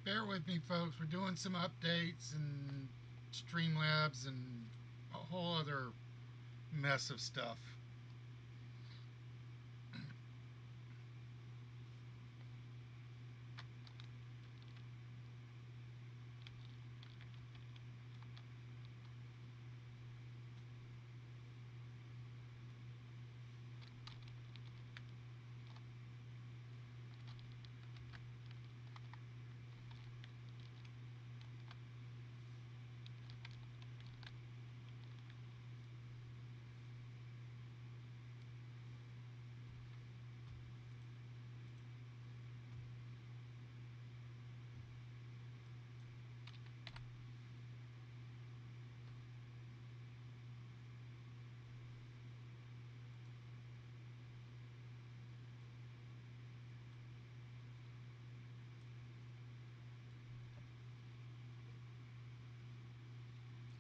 Bear with me, folks. We're doing some updates and Streamlabs and a whole other mess of stuff.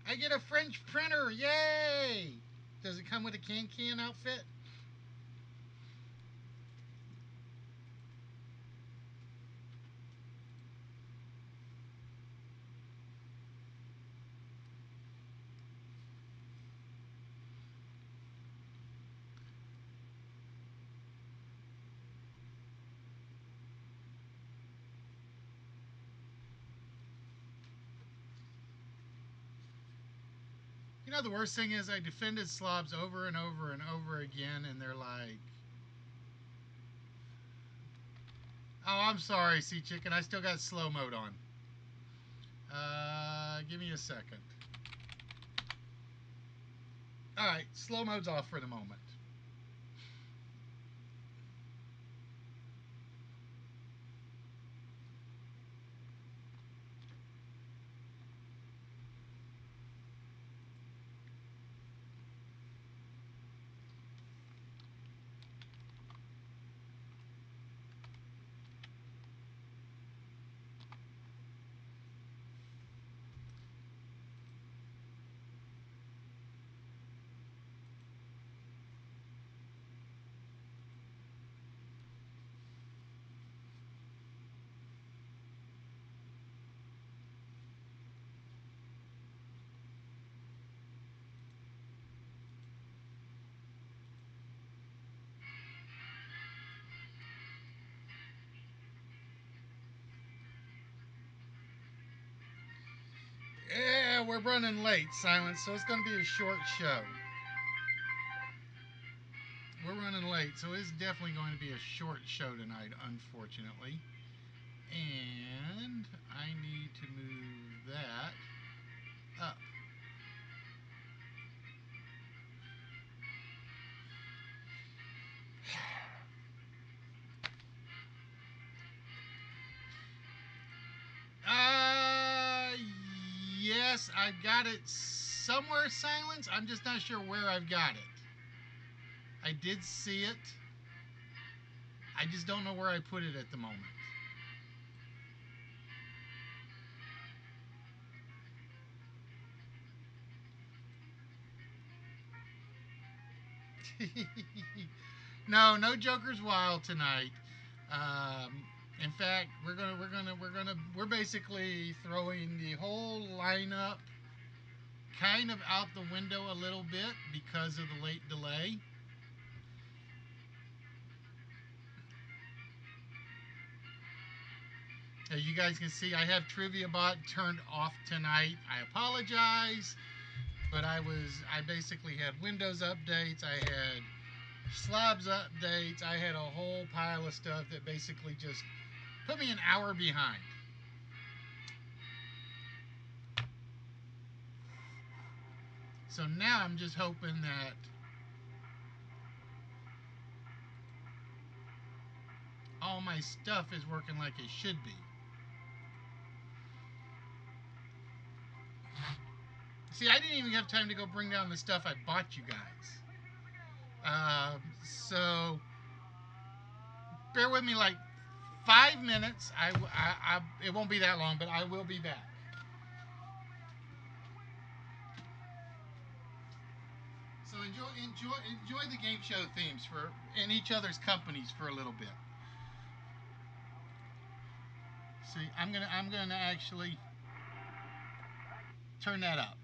I get a French printer! Yay! Does it come with a can outfit? You know, the worst thing is I defended slobs over and over and over again, and they're like, oh, I'm sorry, Sea Chicken. I still got slow mode on. Give me a second. All right, slow mode's off for the moment. Yeah, we're running late, Silence, so it's going to be a short show. We're running late, so it's definitely going to be a short show tonight, unfortunately. And I need to move that up. Uh, yes, I've got it somewhere, Silence. I'm just not sure where I've got it. I did see it. I just don't know where I put it at the moment. No Joker's Wild tonight. In fact, we're basically throwing the whole lineup kind of out the window a little bit because of the late delay. As you guys can see, I have Trivia Bot turned off tonight. I apologize, but I basically had Windows updates, I had slabs updates, I had a whole pile of stuff that basically just put me an hour behind. So now I'm just hoping that all my stuff is working like it should be. See, I didn't even have time to go bring down the stuff I bought you guys. So bear with me like 5 minutes. It won't be that long, but I will be back. So enjoy the game show themes for in each other's companies for a little bit. see, I'm gonna actually turn that up.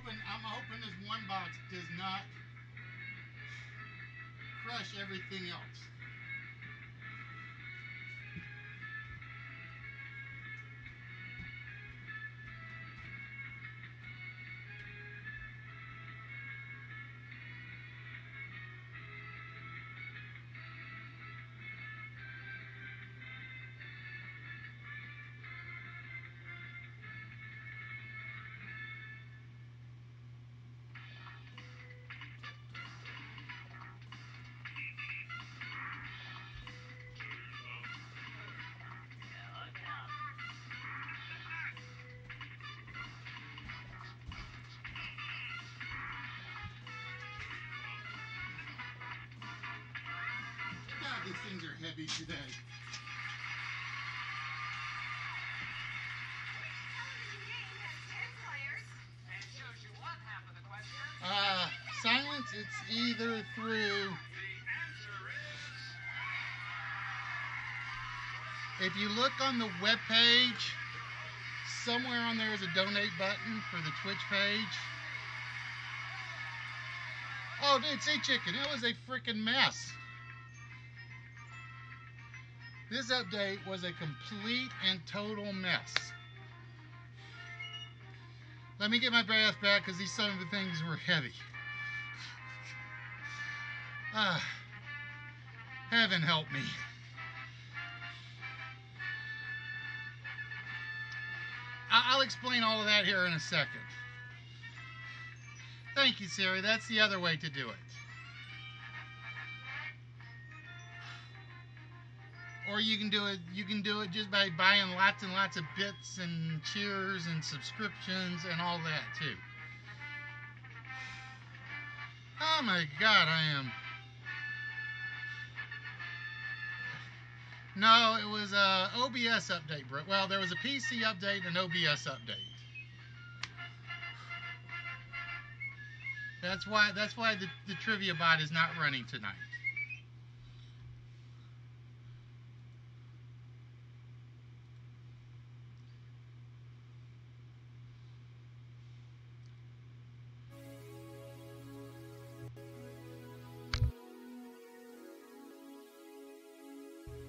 And I'm hoping this one box does not crush everything else. God, these things are heavy today. Silence, it's either through. If you look on the web page, somewhere on there is a donate button for the Twitch page. Oh, dude, say chicken. It was a freaking mess. This update was a complete and total mess. Let me get my breath back because these some of the things were heavy. Heaven help me. I'll explain all of that here in a second. Thank you, Siri. That's the other way to do it. Or you can do it just by buying lots and lots of bits and cheers and subscriptions and all that too. Oh my God, I am. No, it was a OBS update, bro. Well, there was a PC update and an OBS update. That's why the trivia bot is not running tonight.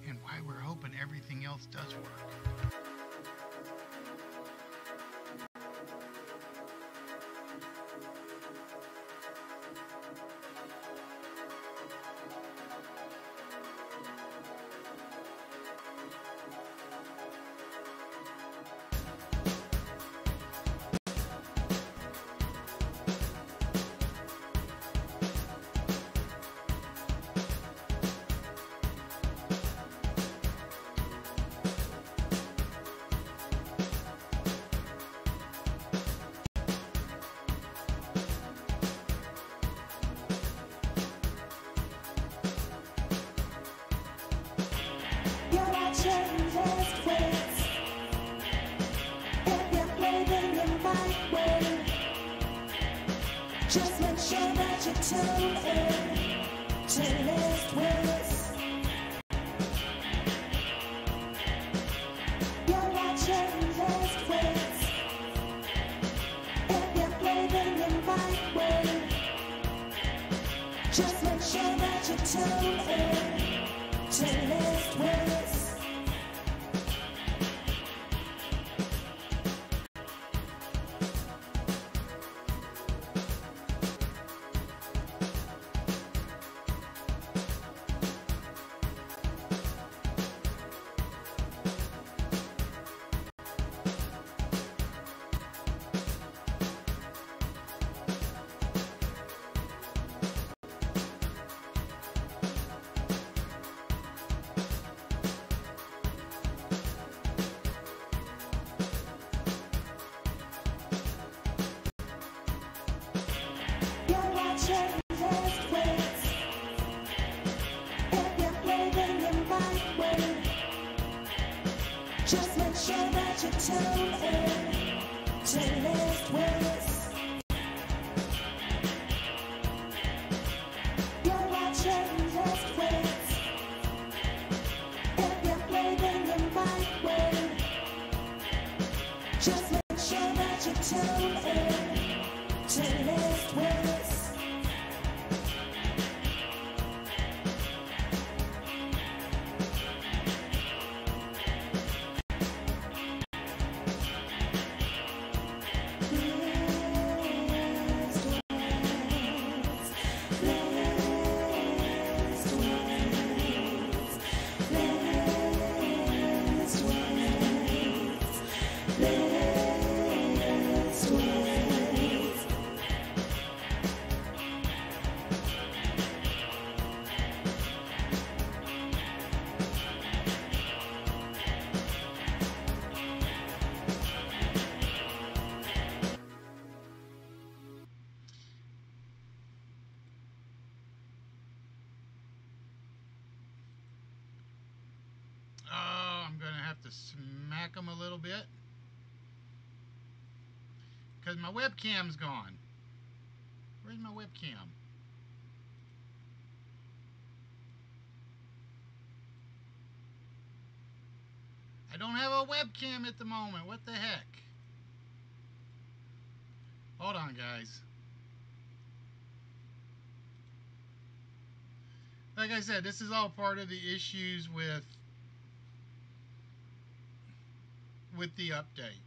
And why we're hoping everything else does work. Just make sure that you tune in to List Wits. You're watching List Wits. If you're playing in my way, just make sure that you tune in to lift weights. You're watching lift weights. If you're breathing, you might win. Just make sure that you tune in to lift weights. You're watching lift weights. If you're breathing, you might win. Just make sure that you tune in to lift weights. Oh, I'm going to have to smack them a little bit. Because my webcam's gone. Where's my webcam? I don't have a webcam at the moment. What the heck? Hold on, guys. Like I said, this is all part of the issues with the update.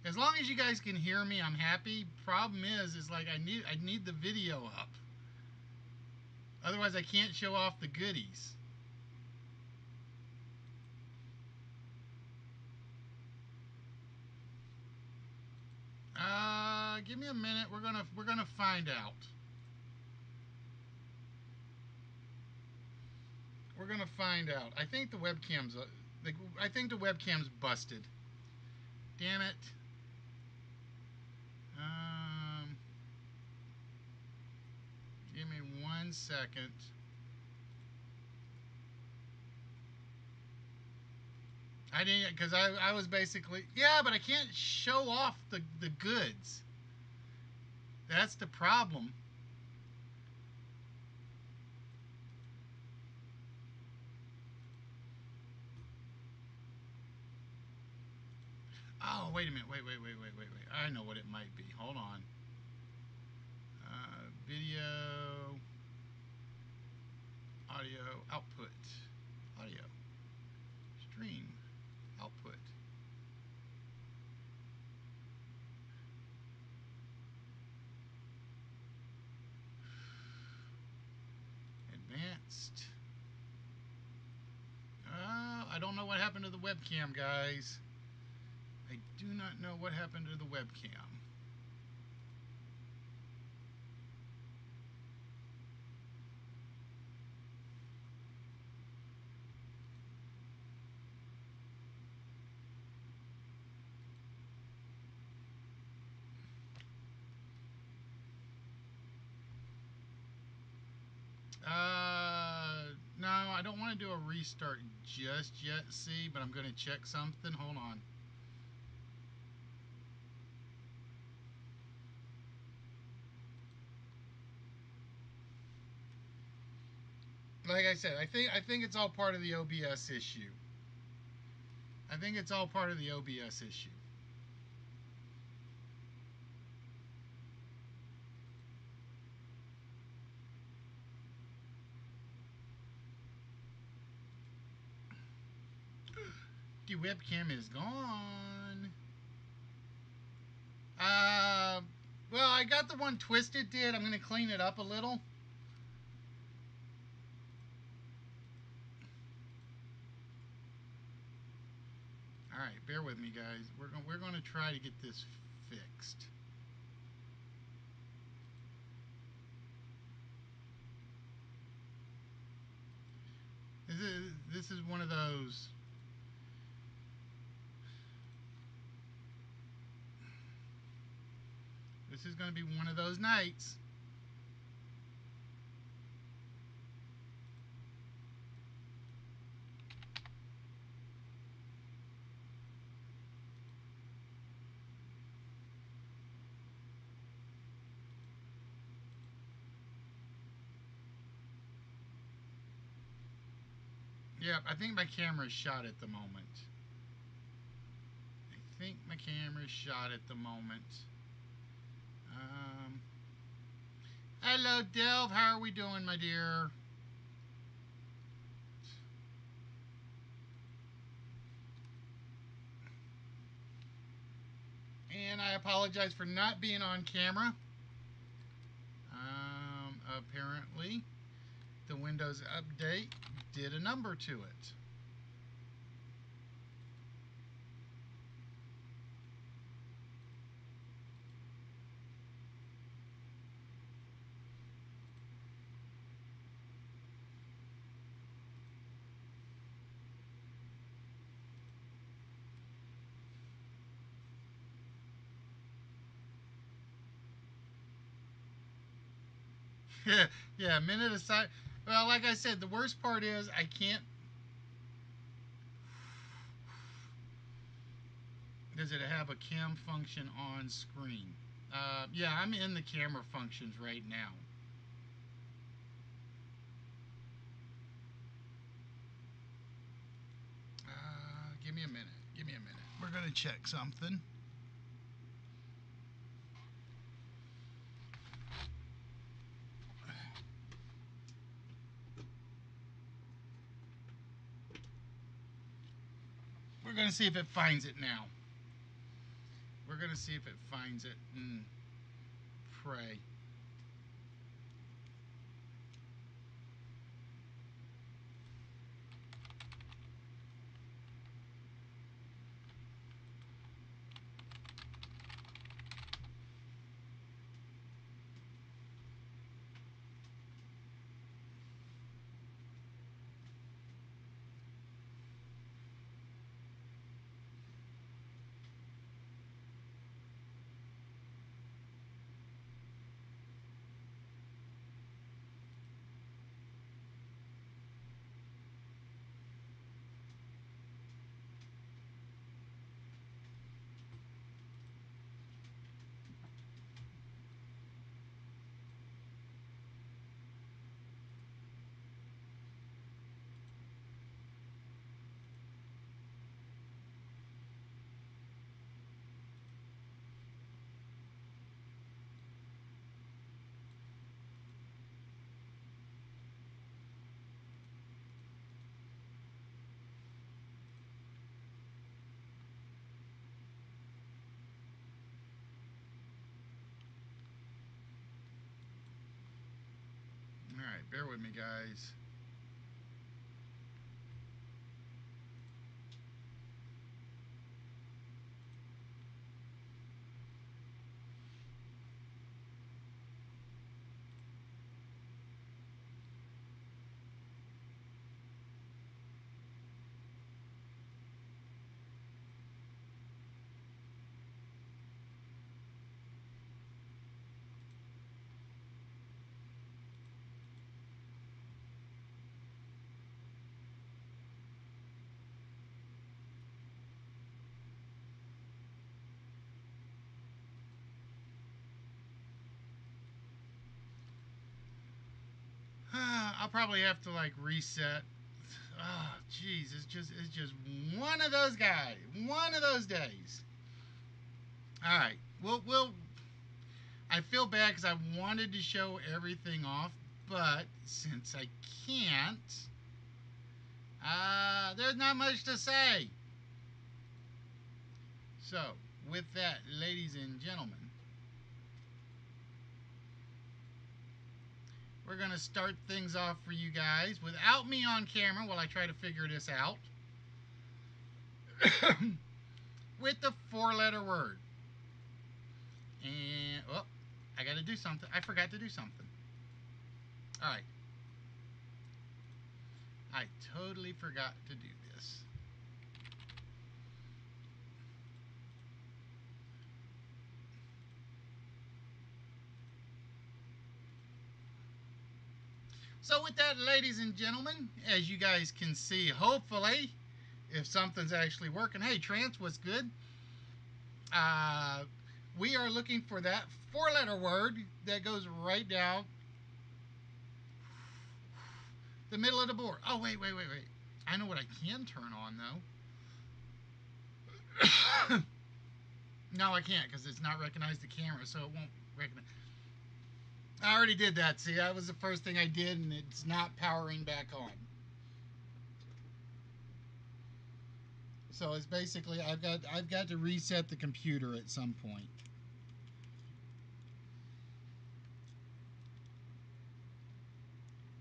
As long as you guys can hear me, I'm happy. Problem is like I need the video up. Otherwise I can't show off the goodies. Give me a minute. We're gonna find out. We're gonna find out. I think the webcam's busted. Damn it. Give me 1 second. I didn't, because I was basically, yeah, but I can't show off the goods. That's the problem. Oh, wait a minute. Wait. I know what it might be. Hold on. Video, audio, output, audio, stream, output. Advanced. I don't know what happened to the webcam, guys. I do not know what happened to the webcam. No, I don't want to do a restart just yet, see, but I'm going to check something. Hold on. like I said, I think it's all part of the OBS issue. I think it's all part of the OBS issue. The webcam is gone. Uh, well, I got the one Twisted did. I'm gonna clean it up a little. All right, bear with me, guys. We're going to try to get this fixed. This is one of those. This is going to be one of those nights. Yep, I think my camera is shot at the moment. I think my camera is shot at the moment. Hello, Delv. How are we doing, my dear? And I apologize for not being on camera. Apparently, the Windows update did a number to it. Yeah, a minute aside. Well, like I said, the worst part is I can't. Does it have a cam function on screen? Yeah, I'm in the camera functions right now. Give me a minute. Give me a minute. We're going to check something. We're going to see if it finds it now. We're going to see if it finds it and pray. All right, bear with me, guys. I'll probably have to like reset. Oh, jeez, it's just one of those guys, one of those days. All right, we'll. I feel bad because I wanted to show everything off, but since I can't, there's not much to say. So, with that, ladies and gentlemen, we're going to start things off for you guys without me on camera while I try to figure this out. With the four-letter word. And, oh, I got to do something. I forgot to do something. All right. I totally forgot to do this. So with that, ladies and gentlemen, as you guys can see, hopefully, if something's actually working. Hey, Trance, what's good? We are looking for that four-letter word that goes right down the middle of the board. Oh, wait. I know what I can turn on, though. No, I can't because it's not recognized the camera, so it won't recognize. I already did that. See, that was the first thing I did, and it's not powering back on. So it's basically I've got to reset the computer at some point.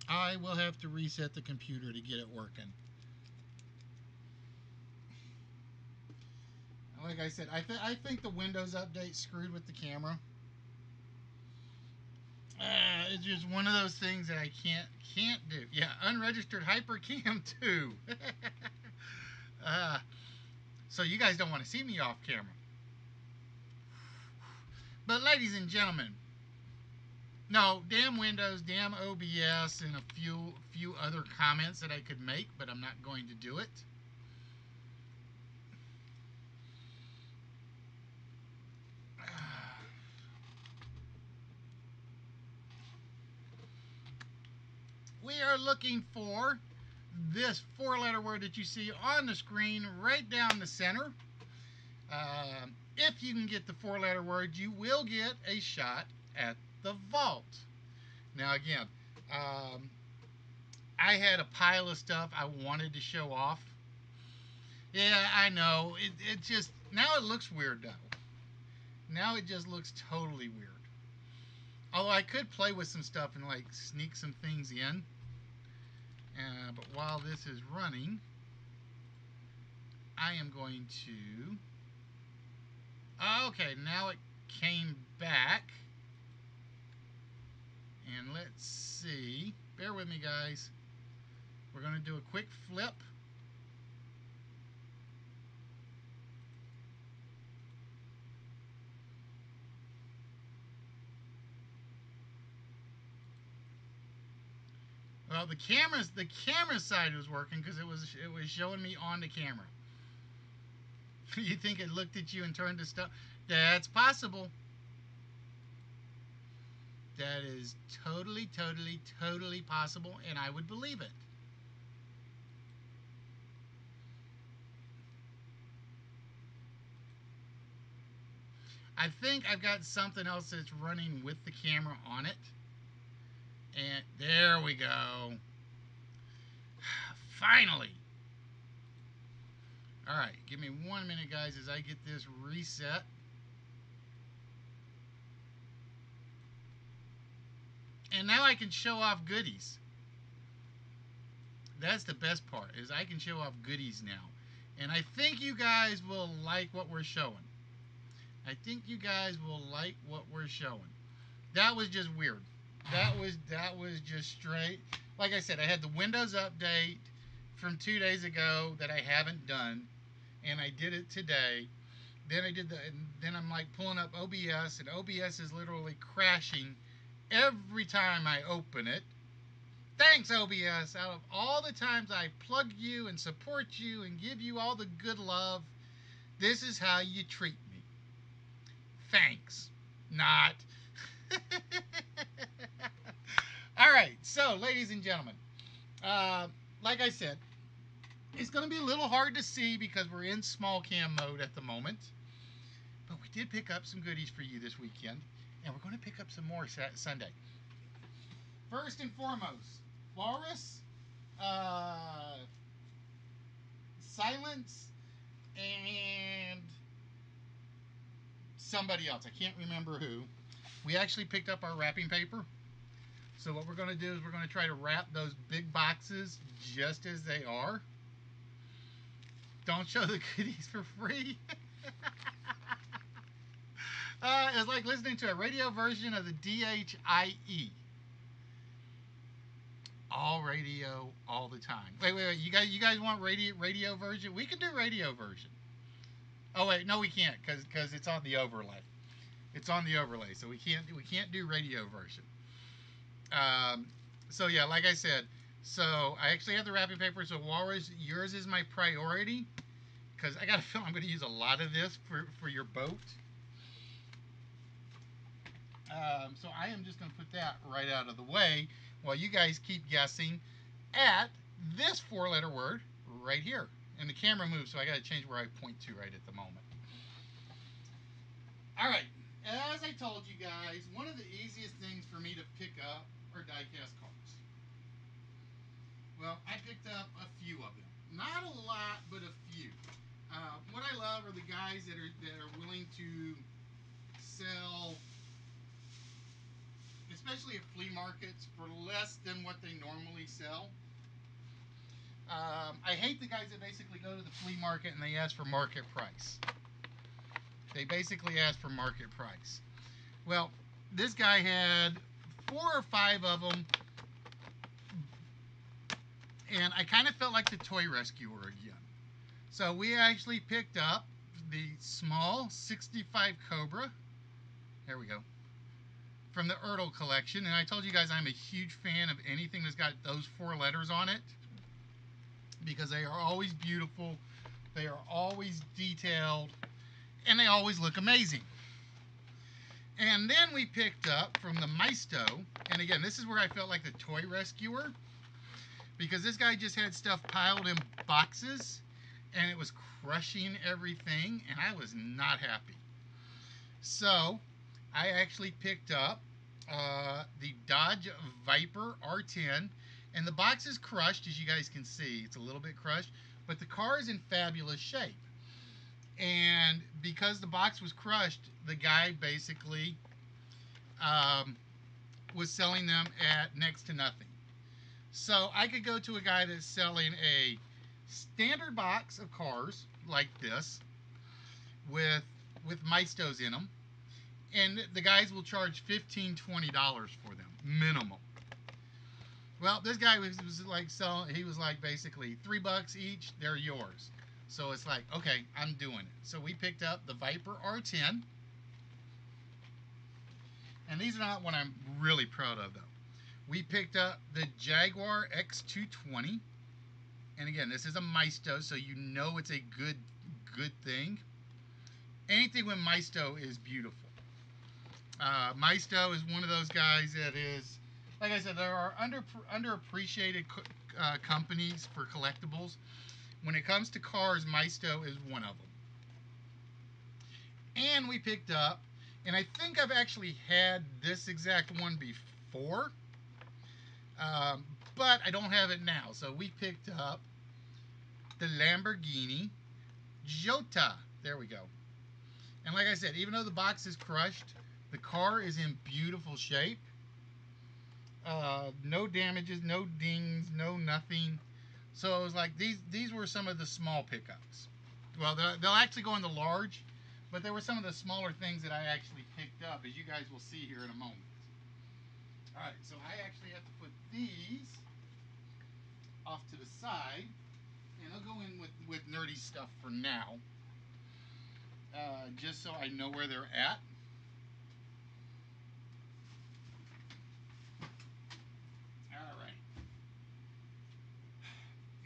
I will have to reset the computer to get it working. Like I said, I think the Windows update screwed with the camera. It's just one of those things that I can't do. Yeah, unregistered hypercam too. So you guys don't want to see me off camera. But ladies and gentlemen, no, damn Windows, damn OBS, and a few other comments that I could make, but I'm not going to do it. We are looking for this four-letter word that you see on the screen right down the center. If you can get the four-letter word, you will get a shot at the vault. Now again, I had a pile of stuff I wanted to show off. Yeah, I know. It just, now it looks weird though. Now it just looks totally weird. Although I could play with some stuff and like sneak some things in. But while this is running, I am going to... Okay, now it came back. And let's see. Bear with me, guys. We're going to do a quick flip. Well, the camera side was working because it was showing me on the camera. You think it looked at you and turned to stuff? That's possible. That is totally possible, and I would believe it. I think I've got something else that's running with the camera on it. And there we go. Finally. All right, give me 1 minute, guys, as I get this reset. And now I can show off goodies. That's the best part, is I can show off goodies now. And I think you guys will like what we're showing. I think you guys will like what we're showing. That was just weird. That was just straight. Like I said, I had the Windows update from 2 days ago that I haven't done, and I did it today. Then then I'm like pulling up OBS, and OBS is literally crashing every time I open it. Thanks, OBS. Out of all the times I plug you and support you and give you all the good love, this is how you treat me. Thanks. Not. All right, so ladies and gentlemen, uh, like I said, it's going to be a little hard to see because we're in small cam mode at the moment. But we did pick up some goodies for you this weekend, and we're going to pick up some more Sunday. First and foremost, Walrus, uh, Silence, and somebody else. I can't remember who. We actually picked up our wrapping paper. So what we're going to do is we're going to try to wrap those big boxes just as they are. Don't show the goodies for free. It's like listening to a radio version of the DHIE. All radio, all the time. Wait. You guys want radio version? We can do radio version. Oh wait, no, we can't because it's on the overlay. It's on the overlay, so we can't do radio version. So yeah, like I said, so I actually have the wrapping paper. So Walrus, yours is my priority because I got a feeling I'm going to use a lot of this for your boat. So I am just going to put that right out of the way while you guys keep guessing at this four-letter word right here. And the camera moves, so I got to change where I point to right at the moment. All right, as I told you guys, one of the easiest things for me to pick up are die-cast cars. Well, I picked up a few of them. Not a lot, but a few. What I love are the guys that are willing to sell, especially at flea markets, for less than what they normally sell. I hate the guys that basically go to the flea market and they ask for market price. They basically ask for market price. Well, this guy had 4 or 5 of them, and I kind of felt like the toy rescuer again. So we actually picked up the small 65 Cobra. There we go. From the Ertl collection, and I told you guys I'm a huge fan of anything that's got those 4 letters on it because they are always beautiful, they are always detailed, and they always look amazing. And then we picked up from the Maisto, and again, this is where I felt like the toy rescuer because this guy just had stuff piled in boxes and it was crushing everything, and I was not happy. So I actually picked up the Dodge Viper R10, and the box is crushed, as you guys can see. It's a little bit crushed, but the car is in fabulous shape. And because the box was crushed, the guy basically was selling them at next to nothing. So I could go to a guy that's selling a standard box of cars like this with Maistos in them, and the guys will charge $15, $20 for them, minimum. Well, this guy was like selling, he was like basically $3 each, they're yours. So it's like, okay, I'm doing it. So we picked up the Viper R10. And these are not what I'm really proud of, though. We picked up the Jaguar X220. And again, this is a Maisto, so you know it's a good thing. Anything with Maisto is beautiful. Maisto is one of those guys that is, like I said, there are underappreciated companies for collectibles. When it comes to cars, Maisto is one of them. And we picked up, and I think I've actually had this exact one before, but I don't have it now. So we picked up the Lamborghini Jota. There we go. And like I said, even though the box is crushed, the car is in beautiful shape. No damages, no dings, no nothing. So it was like these were some of the small pickups. Well, they'll actually go in the large, but there were some of the smaller things that I actually picked up, as you guys will see here in a moment. All right, so I actually have to put these off to the side, and I'll go in with nerdy stuff for now, just so I know where they're at. All right.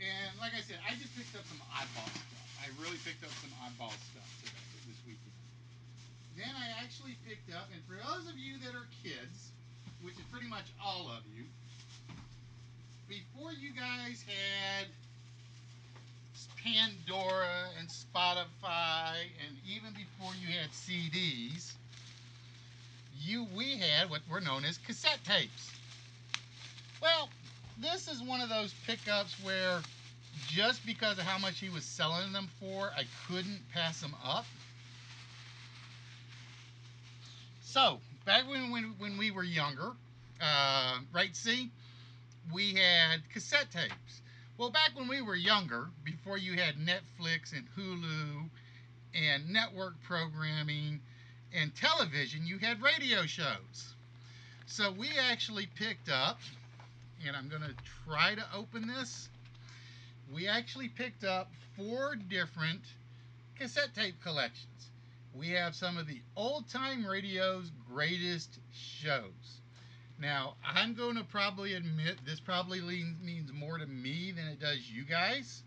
And like I said, I just picked up some oddball stuff. I really picked up some oddball stuff today, this weekend. Then I actually picked up, and for those of you that are kids, which is pretty much all of you, before you guys had Pandora and Spotify, and even before you had CDs, we had what were known as cassette tapes. Well, this is one of those pickups where just because of how much he was selling them for, I couldn't pass them up. So, back when we were younger, right, see, we had cassette tapes. Well, back when we were younger, before you had Netflix and Hulu and network programming and television, you had radio shows. So we actually picked up, and I'm going to try to open this. We actually picked up 4 different cassette tape collections. We have some of the old time radio's greatest shows. Now, I'm going to probably admit this probably means more to me than it does you guys.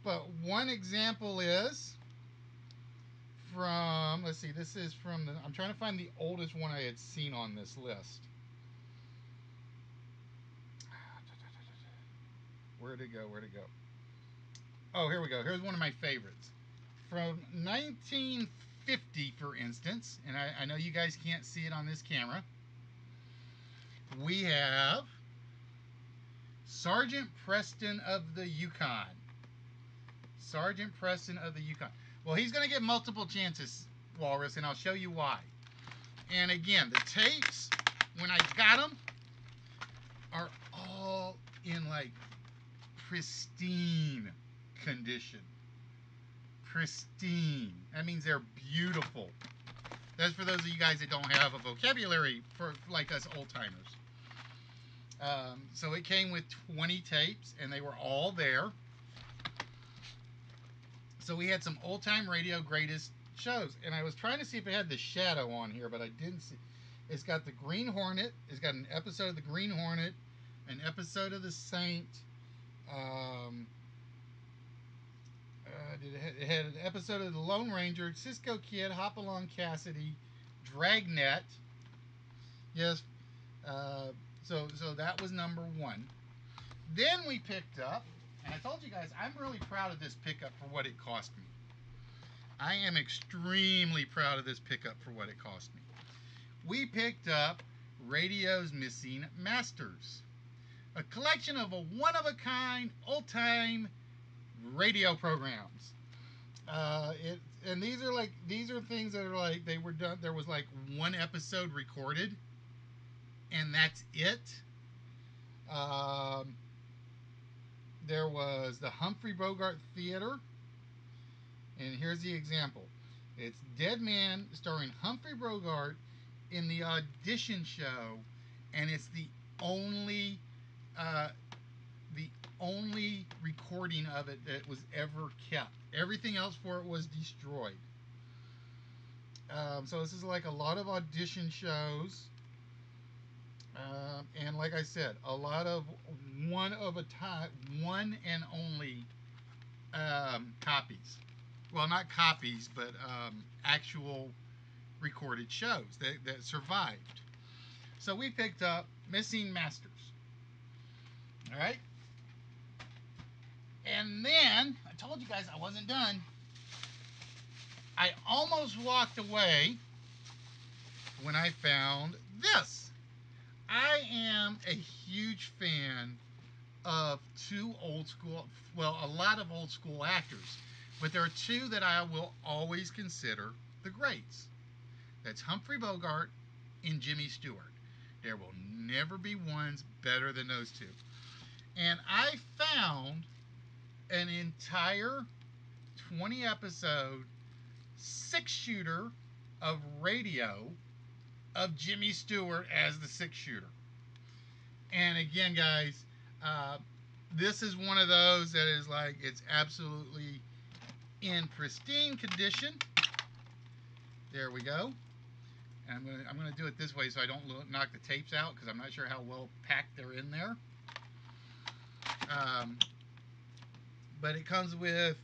But one example is from, let's see, this is from the, I'm trying to find the oldest one I had seen on this list. Where'd it go? Where'd it go? Oh, here we go. Here's one of my favorites. From 1950, for instance, and I know you guys can't see it on this camera, we have Sergeant Preston of the Yukon. Sergeant Preston of the Yukon. Well, he's going to get multiple chances, Walrus, and I'll show you why. And again, the tapes, when I got them, are all in like pristine condition. Pristine. That means they're beautiful. That's for those of you guys that don't have a vocabulary for like us old timers. So it came with 20 tapes, and they were all there. So we had some old time radio greatest shows, and I was trying to see if it had the Shadow on here, but I didn't see. It's got the Green Hornet. It's got an episode of the Green Hornet, an episode of the Saint. It had an episode of the Lone Ranger, Cisco Kid, Hopalong Cassidy, Dragnet. Yes. So that was number 1. Then we picked up, and I told you guys I'm really proud of this pickup for what it cost me. I am extremely proud of this pickup for what it cost me. We picked up Radio's Missing Masters, a collection of a one-of-a-kind, old-time radio programs. And these are things that are like they were done. There was like 1 episode recorded, and that's it. There was the Humphrey Bogart Theater, and here's the example. It's Dead Man starring Humphrey Bogart in the audition show, and it's the only recording of it that was ever kept. Everything else for it was destroyed. So this is like a lot of audition shows, and like I said, a lot of one and only copies. Well, not copies, but actual recorded shows that survived. So we picked up Missing Masters. All right. And then, I told you guys I wasn't done. I almost walked away when I found this. I am a huge fan of 2 old school, well, a lot of old school actors, but there are 2 that I will always consider the greats. That's Humphrey Bogart and Jimmy Stewart. There will never be ones better than those 2. And I found an entire 20 episode 6-shooter of radio of Jimmy Stewart as the 6-shooter. And again, guys, this is one of those that is like, it's absolutely in pristine condition. There we go. And I'm gonna do it this way so I don't knock the tapes out, because I'm not sure how well packed they're in there. But it comes with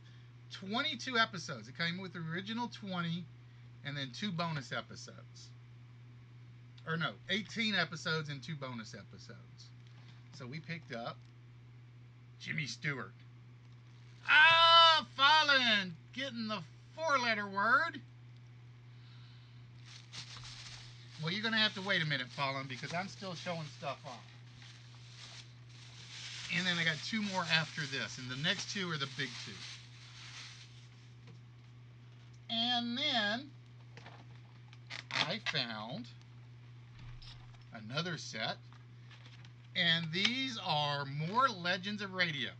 22 episodes. It came with the original 20 and then 2 bonus episodes. or no, 18 episodes and 2 bonus episodes. So we picked up Jimmy Stewart. Ah, Fallen, getting the 4-letter word. Well, you're going to have to wait a minute, Fallen, because I'm still showing stuff off. And then I got 2 more after this, and the next 2 are the big 2. And then I found another set, and these are more Legends of Radio.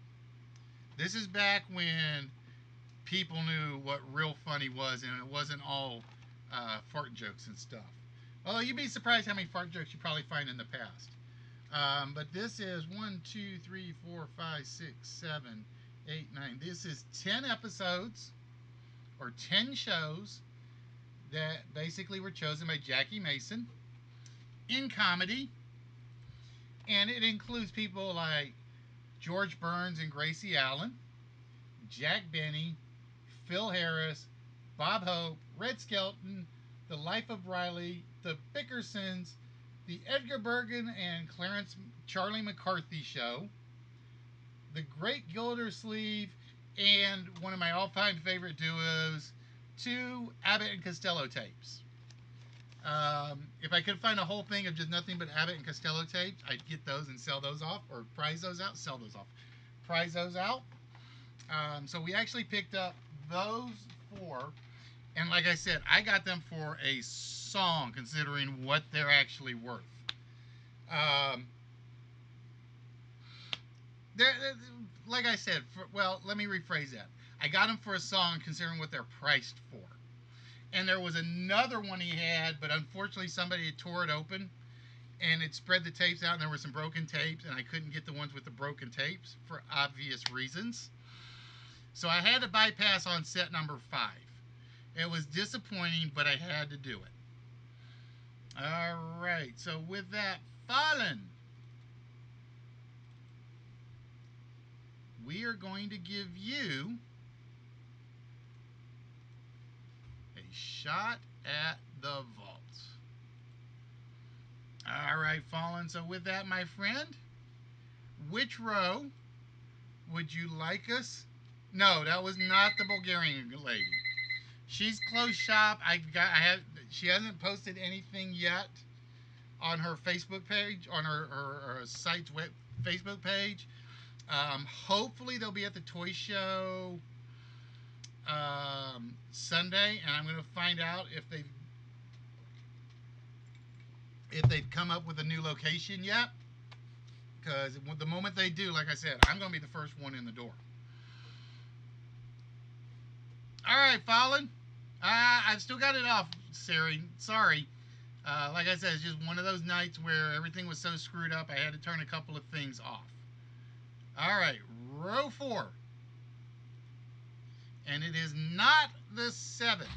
This is back when people knew what real funny was, and it wasn't all fart jokes and stuff. Well, you'd be surprised how many fart jokes you probably find in the past. But this is 1, 2, 3, 4, 5, 6, 7, 8, 9. This is 10 episodes or 10 shows that basically were chosen by Jackie Mason in comedy. And it includes people like George Burns and Gracie Allen, Jack Benny, Phil Harris, Bob Hope, Red Skelton, The Life of Riley, The Bickersons, The Edgar Bergen and Clarence Charlie McCarthy Show, The Great Gildersleeve, and one of my all-time favorite duos, 2 Abbott and Costello tapes. If I could find a whole thing of just nothing but Abbott and Costello tapes, I'd get those and sell those off, or prize those out, sell those off, prize those out. So we actually picked up those 4, and like I said, I got them for a song, considering what they're actually worth. Like I said, well, let me rephrase that. I got them for a song, considering what they're priced for. And there was another one he had, but unfortunately somebody had tore it open and it spread the tapes out, and there were some broken tapes, and I couldn't get the ones with the broken tapes for obvious reasons. So I had to bypass on set number 5. It was disappointing, but I had to do it. All right, so with that, Fallen, we are going to give you a shot at the vault. All right, Fallen, so with that, my friend, which row would you like us? No, that was not the Bulgarian lady. She's closed shop. She hasn't posted anything yet on her Facebook page, on her site's Facebook page. Hopefully they'll be at the toy show Sunday, and I'm going to find out if they've come up with a new location yet. Because the moment they do, like I said, I'm going to be the first one in the door. All right, Fallen. I've still got it off, Sari. Sorry. Like I said, it's just one of those nights where everything was so screwed up, I had to turn a couple of things off. All right, row 4. And it is not the 7.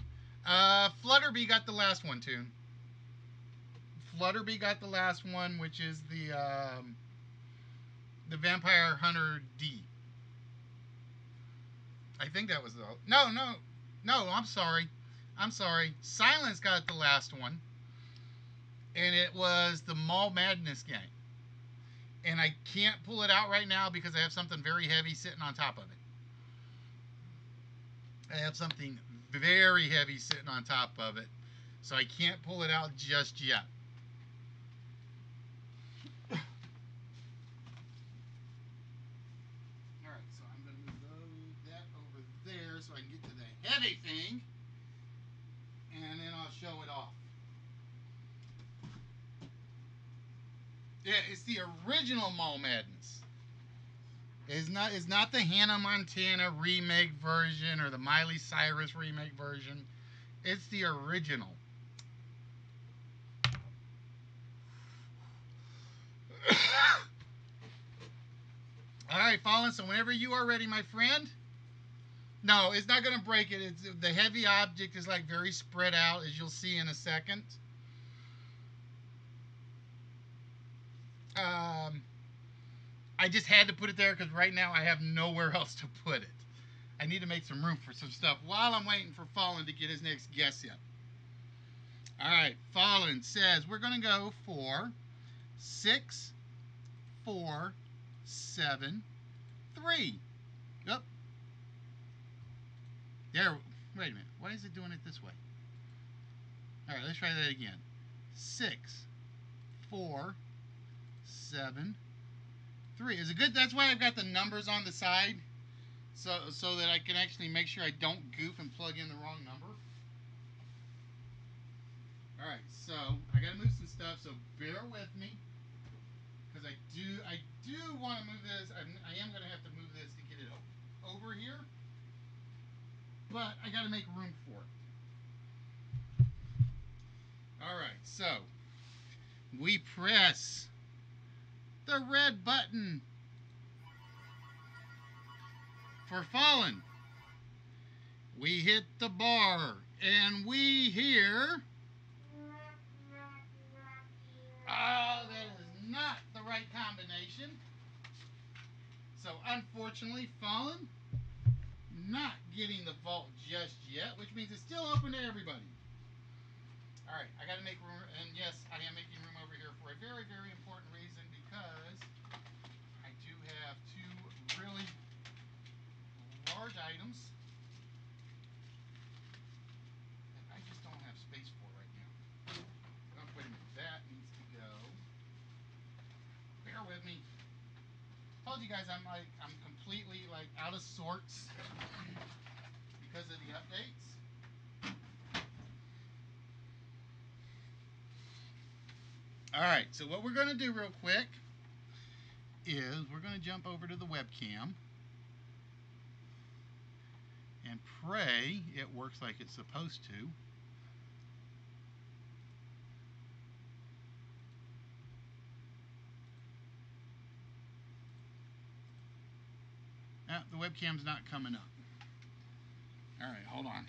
Flutterby got the last one, too. Flutterby got the last one, which is the Vampire Hunter D. I think that was the... No, I'm sorry. Silence got the last one. And it was the Mall Madness game. And I can't pull it out right now because I have something very heavy sitting on top of it. I have something very heavy sitting on top of it. So I can't pull it out just yet. Alright, so I'm going to move that over there so I can get to the heavy thing. And then I'll show it off. Yeah, it's the original Mall Madness. It's not the Hannah Montana remake version or the Miley Cyrus remake version. It's the original. Alright, Fallen, so whenever you are ready, my friend. No, it's not going to break it. The heavy object is like very spread out, as you'll see in a second. I just had to put it there because right now I have nowhere else to put it. I need to make some room for some stuff while I'm waiting for Fallen to get his next guess in. All right, Fallen says we're going to go for 6, 4, 7, 3. Yep. There. Wait a minute. Why is it doing it this way? All right, let's try that again. 6, 4, 7, 3. Is it good? That's why I've got the numbers on the side, so that I can actually make sure I don't goof and plug in the wrong number. All right, so I got to move some stuff, so bear with me, because I do want to move this. I am going to have to move this to get it over here, but I got to make room for it. All right, so we press the red button for Fallen. We hit the bar and we hear, oh, that is not the right combination. So unfortunately, Fallen, not getting the vault just yet, which means it's still open to everybody. All right, I got to make room, and yes, I am making room over here for a very, very important reason, because I do have 2 really large items that I just don't have space for right now. Oh, wait a minute, that needs to go. Bear with me. Told you guys I'm completely out of sorts because of the updates. All right, so what we're going to do real quick is we're going to jump over to the webcam and pray it works like it's supposed to. The webcam's not coming up. All right, hold on.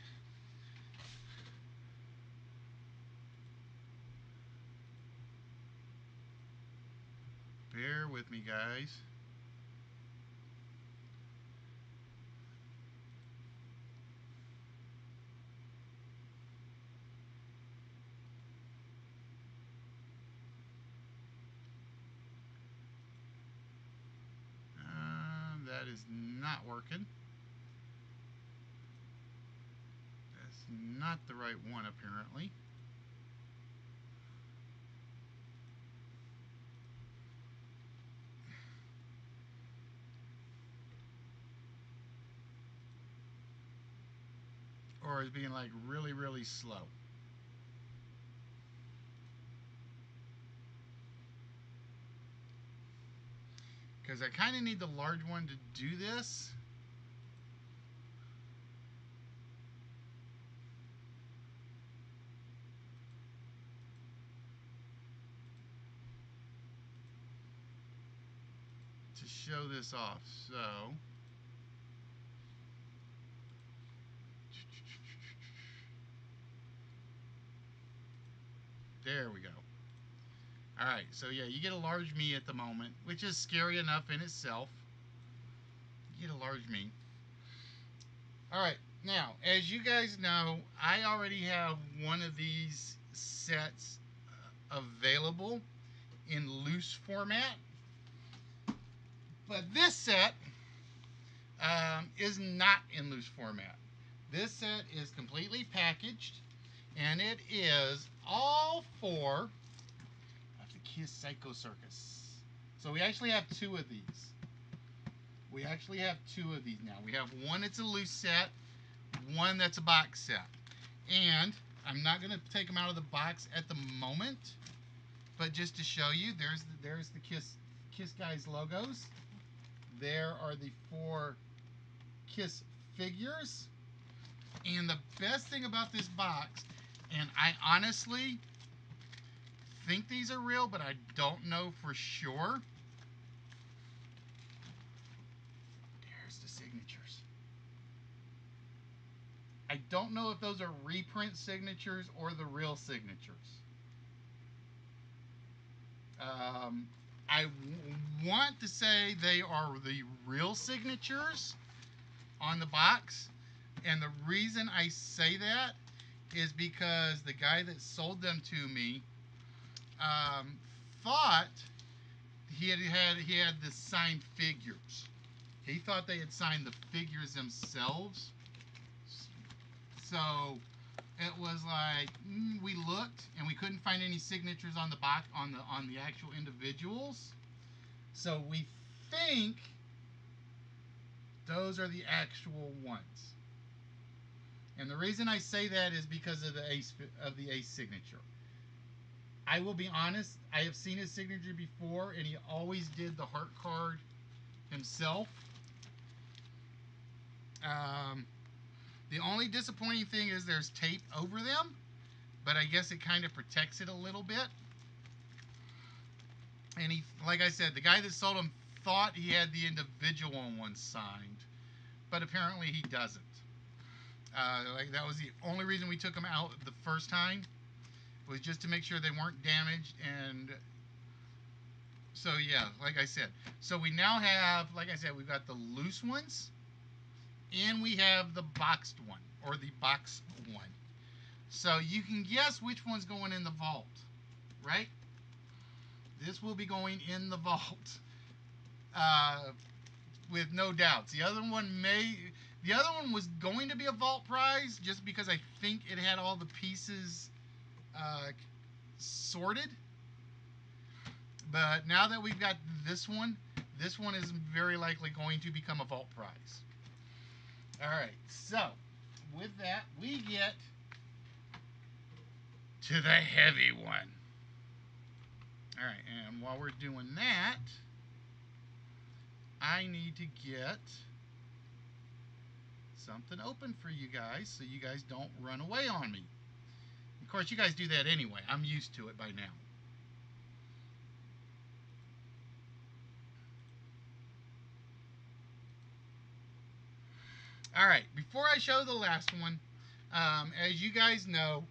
Bear with me, guys. That is not working. That's not the right one, apparently. Or is being really, really slow. Because I kind of need the large one to do this. To show this off. So there we go. All right, so yeah, you get a large me at the moment, which is scary enough in itself. You get a large me. All right, now, as you guys know, I already have one of these sets available in loose format. But this set is not in loose format. This set is completely packaged, and it is all 4 of the Kiss Psycho Circus. So we actually have 2 of these. We actually have 2 of these now. We have one that's a loose set, one that's a box set. And I'm not going to take them out of the box at the moment, but just to show you, there's the Kiss guys logos. There are the 4 Kiss figures. And the best thing about this box, and I honestly think these are real, but I don't know for sure. There's the signatures. I don't know if those are reprint signatures or the real signatures. I want to say they are the real signatures on the box, and the reason I say that is because the guy that sold them to me um, thought he had the signed figures. He thought they had signed the figures themselves. So it was like we looked and we couldn't find any signatures on the box on the actual individuals. So we think those are the actual ones. And the reason I say that is because of the ace signature. I will be honest, I have seen his signature before, and he always did the heart card himself. The only disappointing thing is there's tape over them, but I guess it kind of protects it a little bit. And he, like I said, the guy that sold him thought he had the individual ones signed, but apparently he doesn't. Like that was the only reason we took them out the first time, was just to make sure they weren't damaged. And so yeah, like I said, so we now have, like I said, we've got the loose ones, and we have the boxed one, or the box one. So you can guess which one's going in the vault, right? This will be going in the vault, with no doubts. The other one was going to be a vault prize, just because I think it had all the pieces sorted. But now that we've got this one is very likely going to become a vault prize. All right, so with that, we get to the heavy one. All right, and while we're doing that, I need to get something open for you guys so you guys don't run away on me. Of course, you guys do that anyway. I'm used to it by now. All right, before I show the last one, as you guys know,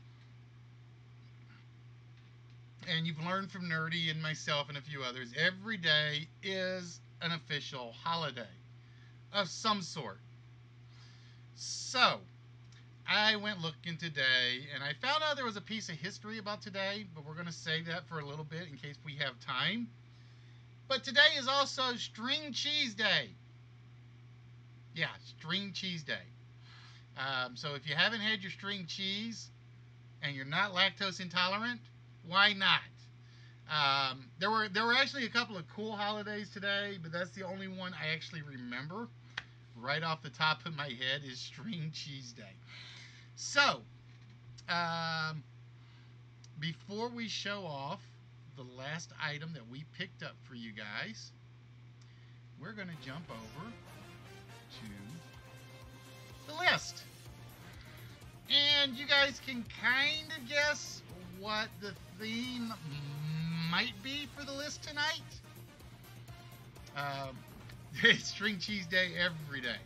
and you've learned from Nerdy and myself and a few others, every day is an official holiday of some sort. So, I went looking today, and I found out there was a piece of history about today, but we're going to save that for a little bit in case we have time. But today is also String Cheese Day. Yeah, String Cheese Day. So if you haven't had your string cheese and you're not lactose intolerant, why not? There were actually a couple of cool holidays today, but that's the only one I actually remember right off the top of my head is String Cheese Day. So, before we show off the last item that we picked up for you guys, we're going to jump over to the list. And you guys can kind of guess what the theme might be for the list tonight. It's String Cheese Day every day.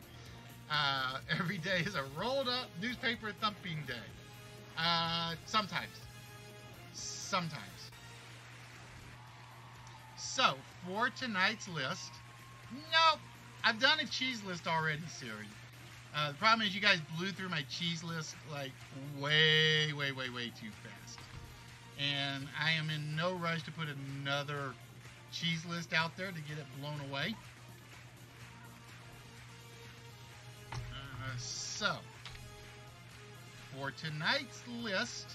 Every day is a rolled up newspaper thumping day. Sometimes. So, for tonight's list, nope, I've done a cheese list already, Siri. The problem is you guys blew through my cheese list like way too fast. And I am in no rush to put another cheese list out there to get it blown away. So, for tonight's list,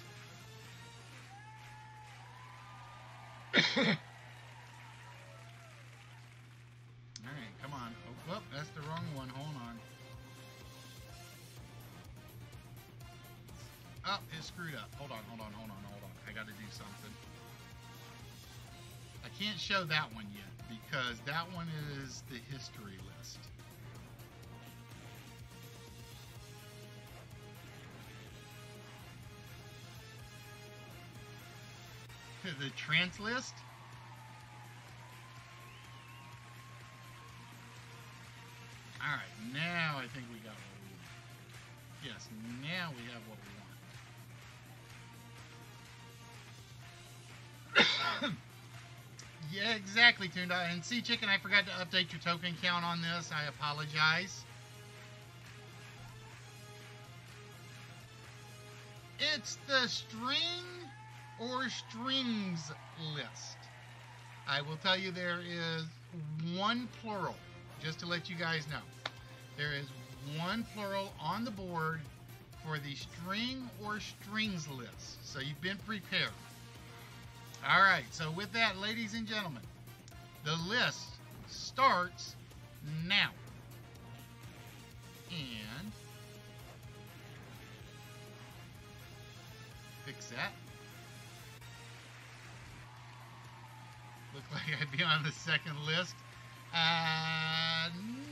alright, come on. Oh, whoop, that's the wrong one. Hold on. Oh, it screwed up. Hold on. I gotta do something. I can't show that one yet because that one is the history list. The trance list. Alright, now I think we got what we want. Yes, now we have what we want. Yeah, exactly, Tuned Out. And see, Chicken, I forgot to update your token count on this. I apologize. It's the string or strings list. I will tell you there is one plural, just to let you guys know. There is one plural on the board for the string or strings list. So you've been prepared. All right, so with that, ladies and gentlemen, the list starts now. And fix that. Look like I'd be on the second list.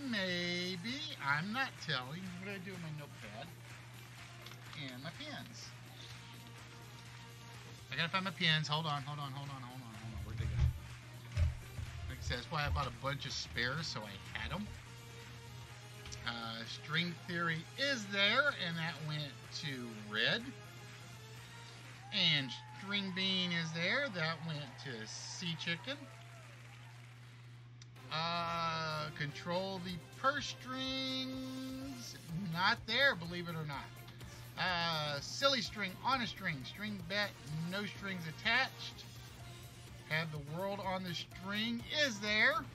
Maybe. I'm not telling. What do I do with my notepad? And my pens. I gotta find my pens. Hold on. Where'd they go? Like I said, that's why I bought a bunch of spares, so I had them. String theory is there, and that went to red. And string bean is there. That went to sea chicken. Control the purse strings. Not there, believe it or not. Silly string on a string. String bet, no strings attached. Have the world on the string is there.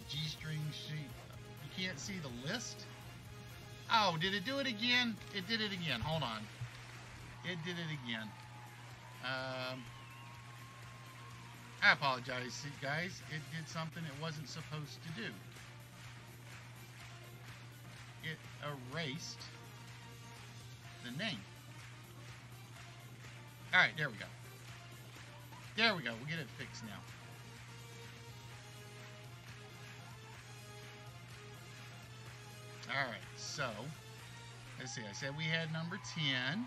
G string sheet. You can't see the list. Oh, did it do it again? It did it again. Hold on. It did it again. I apologize, guys. It did something it wasn't supposed to do. It erased the name. Alright, there we go. There we go. We'll get it fixed now. Alright, so let's see. I said we had number 10,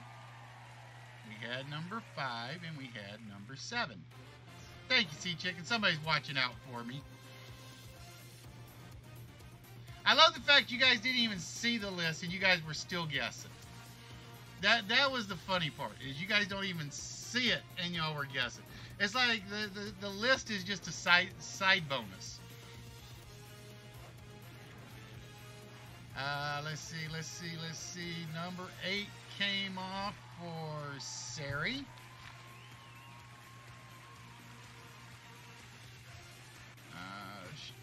we had number 5, and we had number 7. Thank you, Sea Chicken. Somebody's watching out for me. I love the fact you guys didn't even see the list and you guys were still guessing. That was the funny part, is you guys don't even see it and y'all were guessing. It's like the list is just a side bonus. Let's see. Number 8 came off for Sari.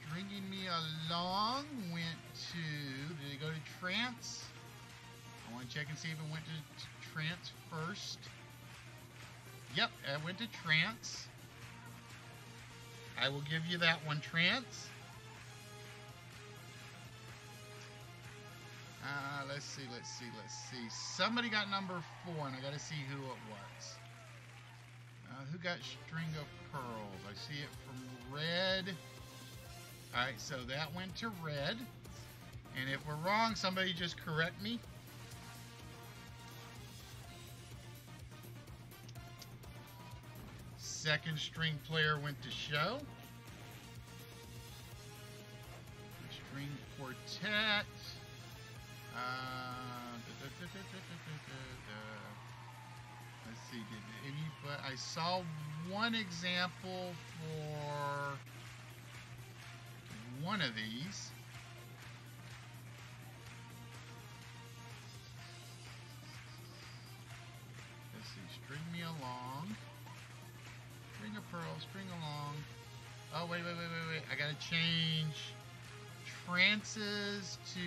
Stringing me along went to, did it go to trance? I want to check and see if it went to trance first. Yep, it went to trance. I will give you that one, trance. Let's see. Somebody got number 4, and I got to see who it was. Who got string of pearls? I see it from red. All right, so that went to red. And if we're wrong, somebody just correct me. Second string player went to show. String quartet. Let's see, but I saw one example for one of these. Let's see, string me along. String of pearls, string along. Oh, wait. I gotta change trances to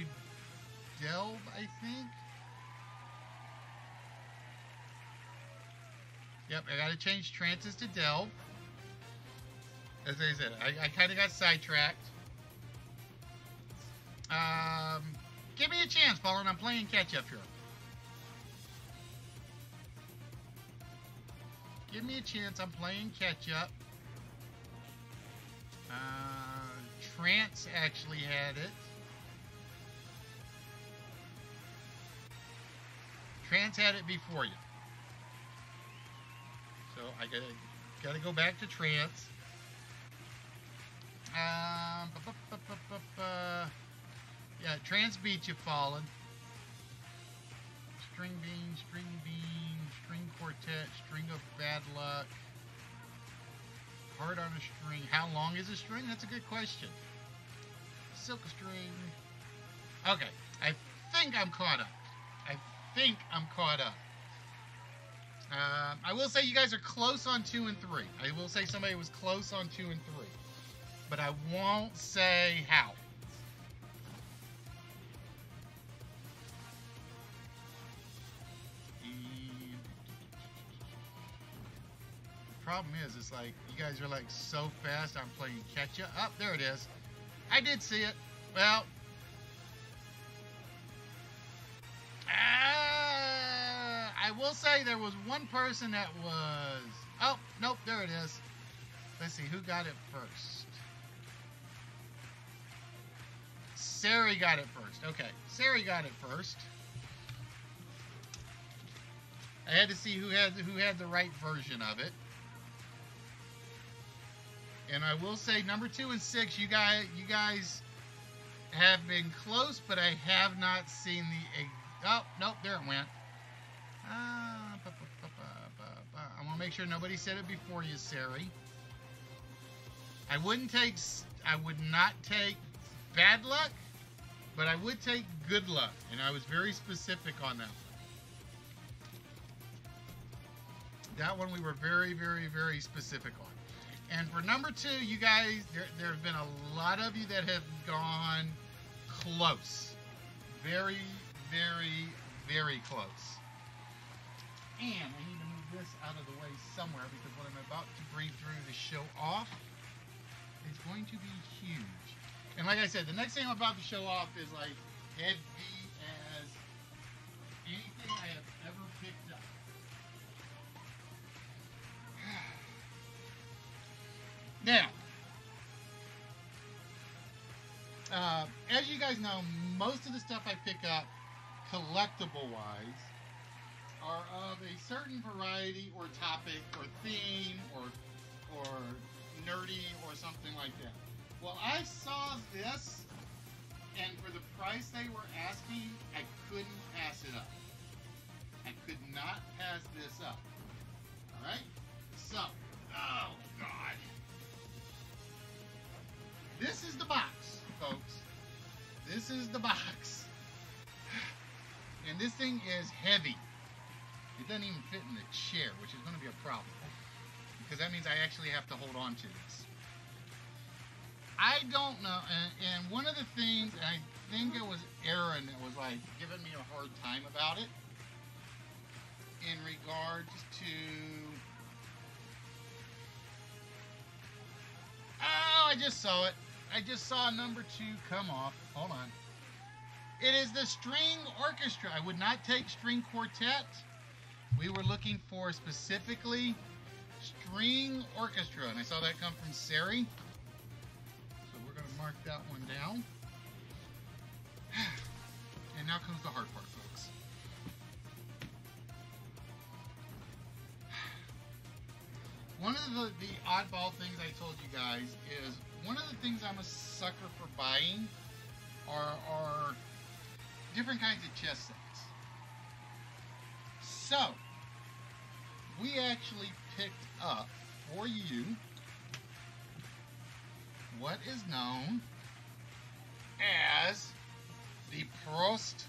delve, I think. Yep, I gotta change trances to delve. As I said, I kind of got sidetracked. Give me a chance, Paulin. I'm playing catch up here. Give me a chance. I'm playing catch up. Trance actually had it. Trance had it before you. So I gotta go back to trance. Yeah, trance beat you, Fallen. String bean, string quartet, string of bad luck. Heart on a string. How long is a string? That's a good question. Silk string. Okay, I think I'm caught up. I think I'm caught up. I will say you guys are close on 2 and 3. I will say somebody was close on 2 and 3. But I won't say how. The problem is, it's like, you guys are like so fast, I'm playing catch up. Oh, there it is. I did see it. Well, I will say there was one person that was... Oh, nope, there it is. Let's see, who got it first? Sari got it first. Okay, Sari got it first. I had to see who had the right version of it. And I will say, number 2 and 6, you guys have been close, but I have not seen the... Oh, nope, there it went. I want to make sure nobody said it before you, Sari. I would not take bad luck, but I would take good luck, and I was very specific on that one. That one we were very, very, very specific on. And for number 2, you guys, there have been a lot of you that have gone close. Very, very, very close. And I need to move this out of the way somewhere because what I'm about to bring through to show off is going to be huge. And like I said, the next thing I'm about to show off is like heavy as anything I have ever picked up. Now, as you guys know, most of the stuff I pick up, collectible-wise, are of a certain variety or topic or theme or nerdy or something like that. Well, I saw this, and for the price they were asking, I couldn't pass it up. I could not pass this up. All right? So, oh, God. This is the box, folks. This is the box. And this thing is heavy. It doesn't even fit in the chair, which is going to be a problem. Because that means I actually have to hold on to this. I don't know, and one of the things, I think it was Aaron that was like giving me a hard time about it in regards to, oh, I just saw it. I just saw number 2 come off. Hold on. It is the string orchestra. I would not take string quartet. We were looking for specifically string orchestra, and I saw that come from Sari. So we're going to mark that one down. And now comes the hard part, folks. One of the oddball things I told you guys is one of the things I'm a sucker for buying are different kinds of chess sets. So, we actually picked up for you what is known as the Prost.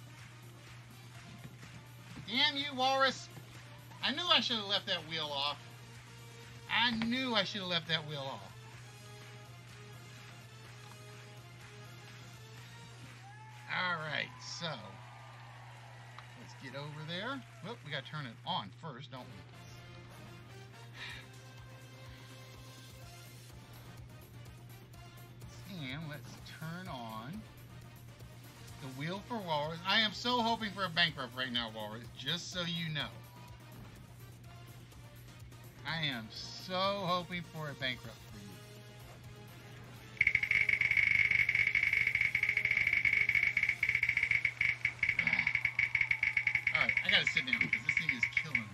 Damn you, Walrus. I knew I should have left that wheel off. I knew I should have left that wheel off. Alright, so let's get over there. Whoop, we gotta turn it on first, don't we? And let's turn on the wheel for Walrus. I am so hoping for a bankrupt right now, Walrus, just so you know. I am so hoping for a bankrupt for you. Alright, I gotta sit down because this thing is killing me.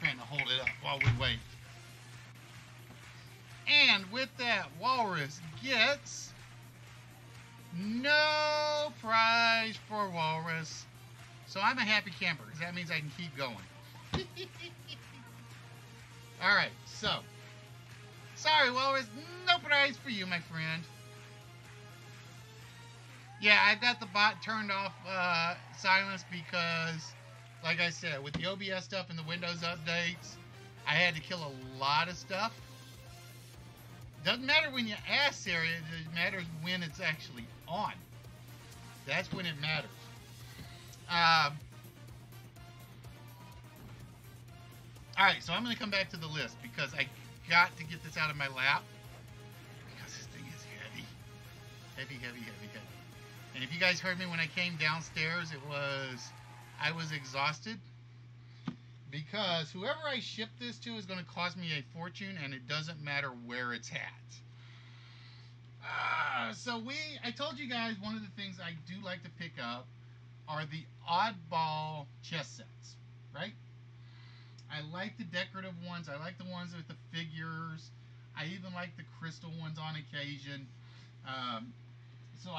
Trying to hold it up while we wait. And with that, Walrus gets no prize for Walrus. So I'm a happy camper because that means I can keep going. Alright, so. Sorry, Walrus, no prize for you, my friend. Yeah, I've got the bot turned off silence because, like I said, with the OBS stuff and the Windows updates, I had to kill a lot of stuff. Doesn't matter when you ask Siri, it matters when it's actually on. That's when it matters. Alright, so I'm going to come back to the list because I got to get this out of my lap because this thing is heavy. Heavy, heavy, heavy, heavy. And if you guys heard me when I came downstairs, I was exhausted because whoever I ship this to is going to cost me a fortune, and it doesn't matter where it's at. I told you guys one of the things I do like to pick up are the oddball chess sets, right? I like the decorative ones. I like the ones with the figures. I even like the crystal ones on occasion. So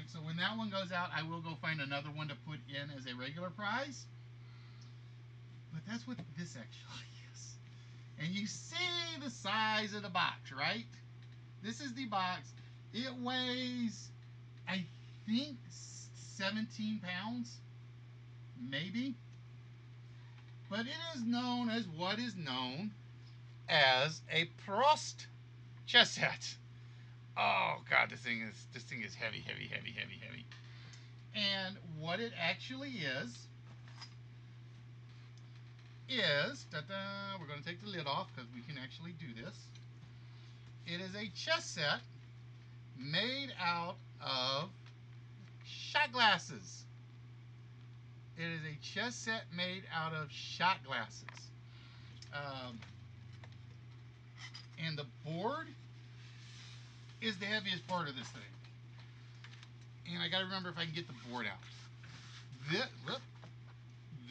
so when that one goes out, I will go find another one to put in as a regular prize. But that's what this actually is. And you see the size of the box, right? This is the box. It weighs, I think, 17 pounds, maybe. But it is known as what is known as a Prost chess set. Oh God, this thing is heavy, heavy, heavy, heavy, heavy. And what it actually is we're going to take the lid off because we can actually do this. It is a chess set made out of shot glasses. It is a chess set made out of shot glasses. And the board is the heaviest part of this thing. And I got to remember if I can get the board out.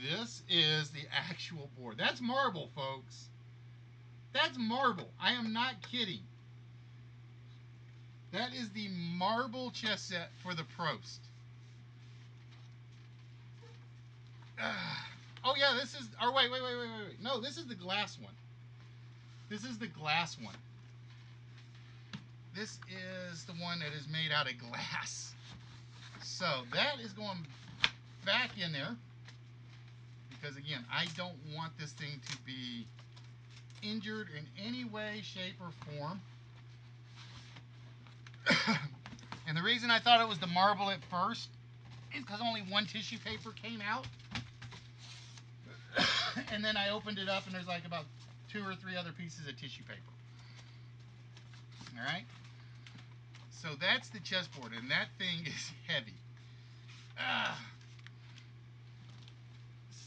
This is the actual board. That's marble, folks. That's marble. I am not kidding. That is the marble chess set for the Prost. Oh yeah, this is. Or wait. No, this is the glass one. This is the glass one. This is the one that is made out of glass. So that is going back in there. Because again, I don't want this thing to be injured in any way, shape, or form. And the reason I thought it was the marble at first is because only one tissue paper came out. And then I opened it up and there's like about 2 or 3 other pieces of tissue paper. Alright? So that's the chessboard, and that thing is heavy.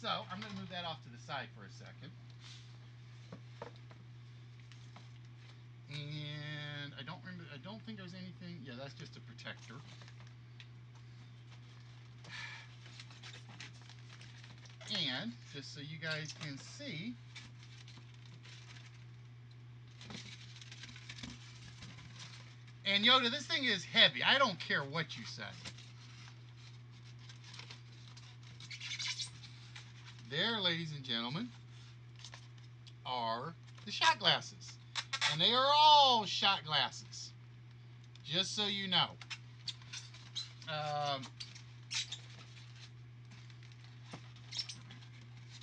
So I'm going to move that off to the side for a second. And I don't think there's anything. Yeah, that's just a protector. And just so you guys can see, and Yoda, this thing is heavy. I don't care what you say. There, ladies and gentlemen, are the shot glasses. And they are all shot glasses. Just so you know.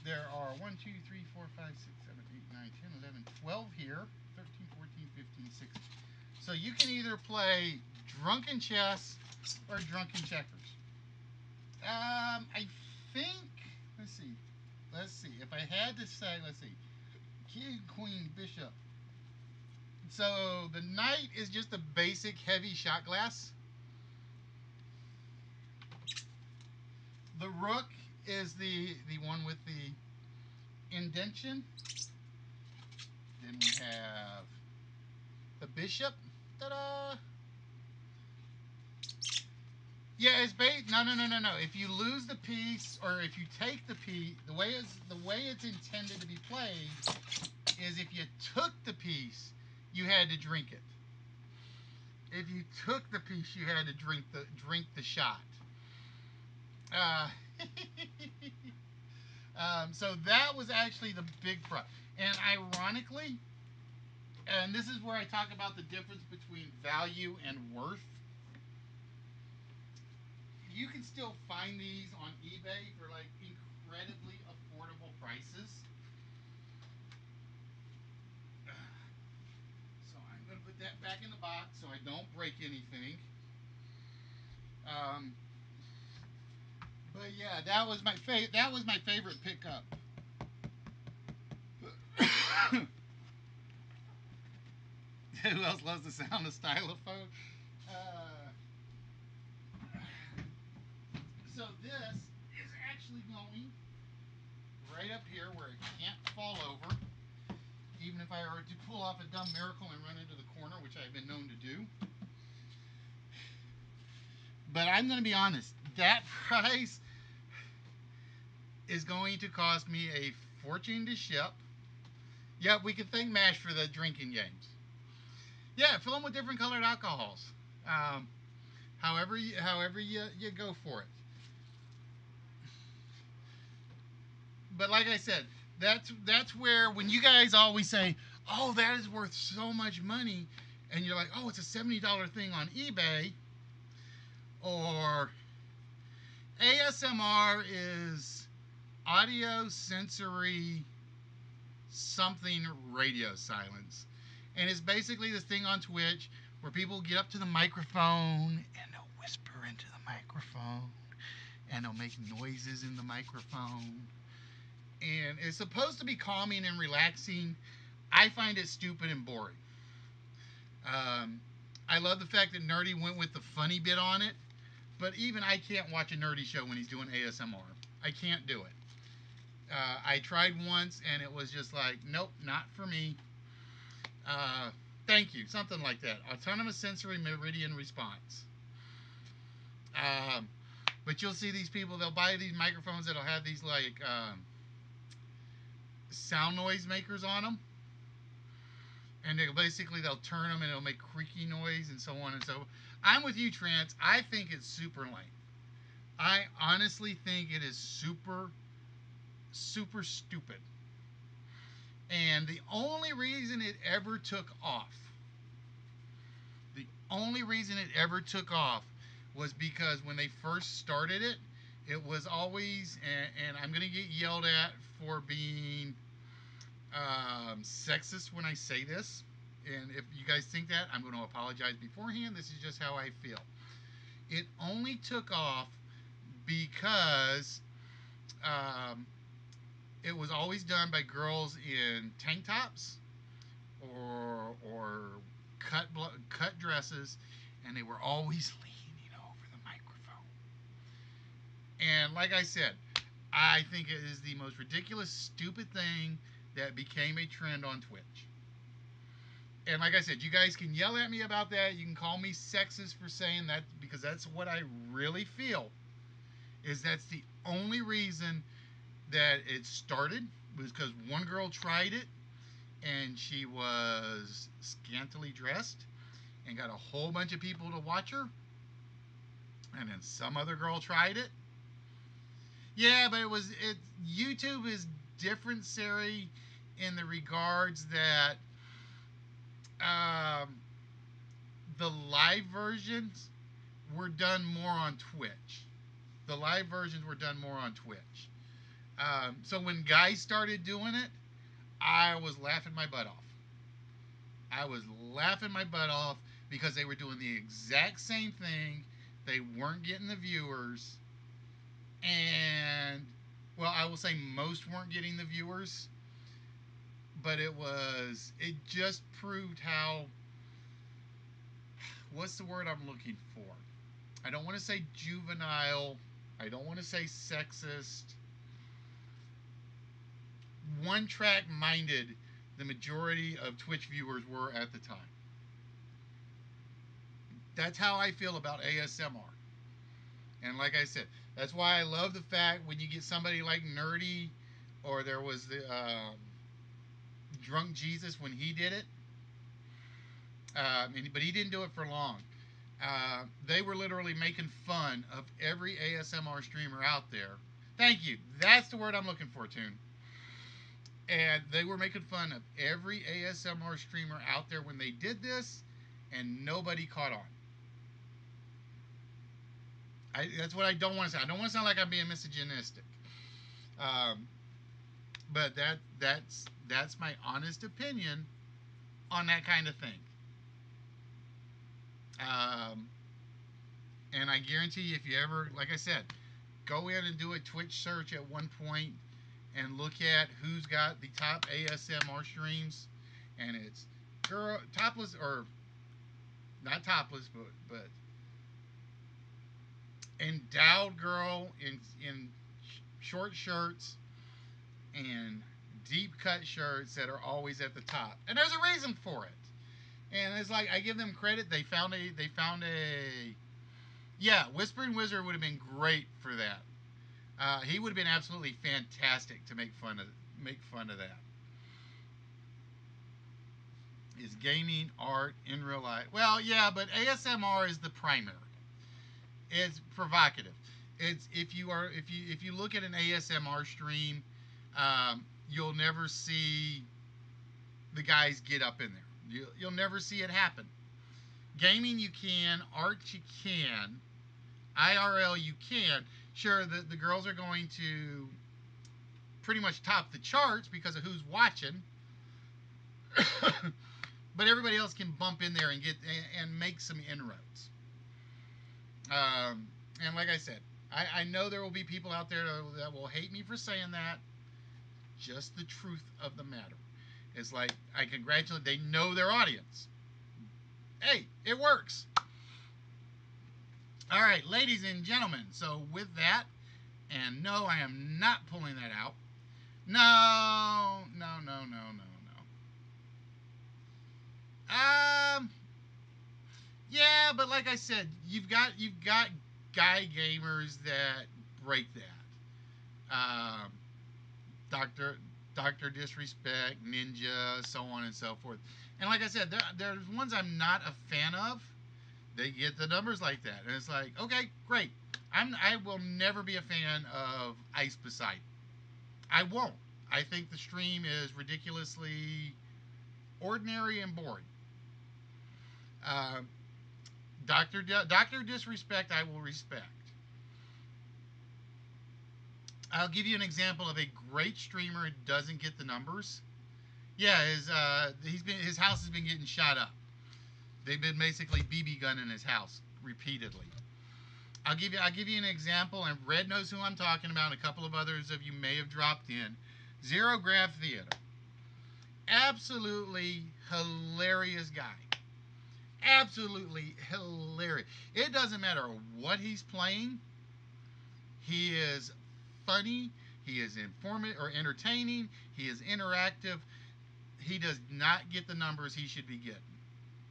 There are 1, 2, 3, 4, 5, 6, 7, 8, 9, 10, 11, 12 here. 13, 14, 15, 16. So you can either play drunken chess or drunken checkers. I think, let's see. If I had to say, let's see. King, queen, bishop. So the knight is just a basic heavy shot glass. The rook is the one with the indentation. Then we have the bishop. Ta-da! Yeah, it's no. If you lose the piece, or if you take the piece, the way it's intended to be played is if you took the piece, you had to drink it. If you took the piece, you had to drink the shot. So that was actually the big problem. And ironically, and this is where I talk about the difference between value and worth. you can still find these on eBay for like incredibly affordable prices. So I'm going to put that back in the box so I don't break anything. Um, but yeah, that was my favorite pickup. Who else loves the sound of stylophone? Uh, so this is actually going right up here where it can't fall over. Even if I were to pull off a dumb miracle and run into the corner, which I've been known to do. But I'm going to be honest, that price is going to cost me a fortune to ship. Yep, we can thank MASH for the drinking games. Yeah, fill them with different colored alcohols. However you go for it. But like I said, that's where when you guys always say, "Oh, that is worth so much money," and you're like, "Oh, it's a $70 thing on eBay," or ASMR is audio sensory something radio silence, and it's basically this thing on Twitch where people get up to the microphone and they'll whisper into the microphone and they'll make noises in the microphone, and it's supposed to be calming and relaxing. I find it stupid and boring. um, I love the fact that Nerdy went with the funny bit on it, but even I can't watch a Nerdy show when he's doing ASMR. I can't do it. I tried once and it was just like, nope, not for me. Thank you, something like that. Autonomous sensory meridian response. Um, but you'll see these people, they'll buy these microphones that'll have these like sound noise makers on them. And they'll turn them and it'll make creaky noise and so on and so on. I'm with you, Trance. I think it's super lame. I honestly think it is super, super stupid. And the only reason it ever took off, was because when they first started it, it was always, and I'm going to get yelled at for being sexist when I say this. And if you guys think that, I'm going to apologize beforehand. This is just how I feel. It only took off because it was always done by girls in tank tops or cut dresses, and they were always leaning over the microphone. And like I said, I think it is the most ridiculous, stupid thing that became a trend on Twitch. And like I said, you guys can yell at me about that. You can call me sexist for saying that, because that's what I really feel. Is that's the only reason that it started, was because one girl tried it and she was scantily dressed and got a whole bunch of people to watch her. And then some other girl tried it. Yeah, but YouTube is different, Sari, in the regards that the live versions were done more on Twitch. The live versions were done more on Twitch. So when guys started doing it, I was laughing my butt off. I was laughing my butt off because they were doing the exact same thing. They weren't getting the viewers. And, well, I will say most weren't getting the viewers. But it just proved how, what's the word I'm looking for? I don't want to say juvenile. I don't want to say sexist. One track minded the majority of Twitch viewers were at the time. That's how I feel about ASMR. And like I said, that's why I love the fact when you get somebody like Nerdy, or there was the Drunk Jesus when he did it. But he didn't do it for long. They were literally making fun of every ASMR streamer out there. Thank you. That's the word I'm looking for, Toon. And they were making fun of every ASMR streamer out there when they did this, and nobody caught on. That's what I don't want to say. I don't want to sound like I'm being misogynistic. Um, but that's my honest opinion on that kind of thing. Um, and I guarantee you, if you ever, like I said, go in and do a Twitch search at one point and look at who's got the top ASMR streams, and it's girl topless or not topless, but endowed girl in short shirts and deep cut shirts that are always at the top, and there's a reason for it. And it's like I give them credit. They found a yeah. Whispering Wizard would have been great for that. He would have been absolutely fantastic to make fun of that. Is gaming art in real life? Well, yeah, but ASMR is the primary. It's provocative. It's if you look at an ASMR stream, you'll never see the guys get up in there. You'll never see it happen. Gaming you can, art you can, IRL you can. Sure, the girls are going to pretty much top the charts because of who's watching, but everybody else can bump in there and get and make some inroads. And like I said, I know there will be people out there that will hate me for saying that. Just the truth of the matter. It's like I congratulate. They know their audience. Hey, it works. All right, ladies and gentlemen. So with that, and no, I am not pulling that out. No, no, no, no, no, no. Yeah, but like I said, you've got guy gamers that break that. Doctor Doctor Disrespect, Ninja, so on and so forth. And like I said, there's ones I'm not a fan of. They get the numbers like that, and it's like, okay, great. I will never be a fan of Ice Poseidon. I won't. I think the stream is ridiculously ordinary and boring. Uh, Doctor Disrespect, I will respect. I'll give you an example of a great streamer who doesn't get the numbers. Yeah, his house has been getting shot up. They've been basically BB gunning his house repeatedly. I'll give you an example, and Red knows who I'm talking about. And a couple of others of you may have dropped in. Zero Graph Theater, absolutely hilarious guy. Absolutely hilarious. It doesn't matter what he's playing. He is funny. He is informative or entertaining. He is interactive. He does not get the numbers he should be getting.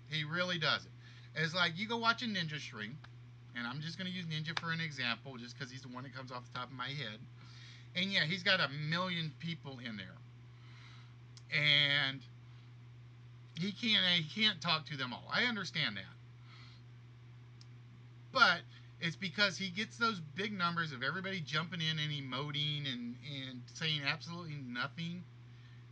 He really doesn't. It's like you go watch a Ninja stream, and I'm just going to use Ninja for an example, just because he's the one that comes off the top of my head. And yeah, he's got 1 million people in there, and he can't talk to them all. I understand that, but it's because he gets those big numbers of everybody jumping in and emoting and saying absolutely nothing.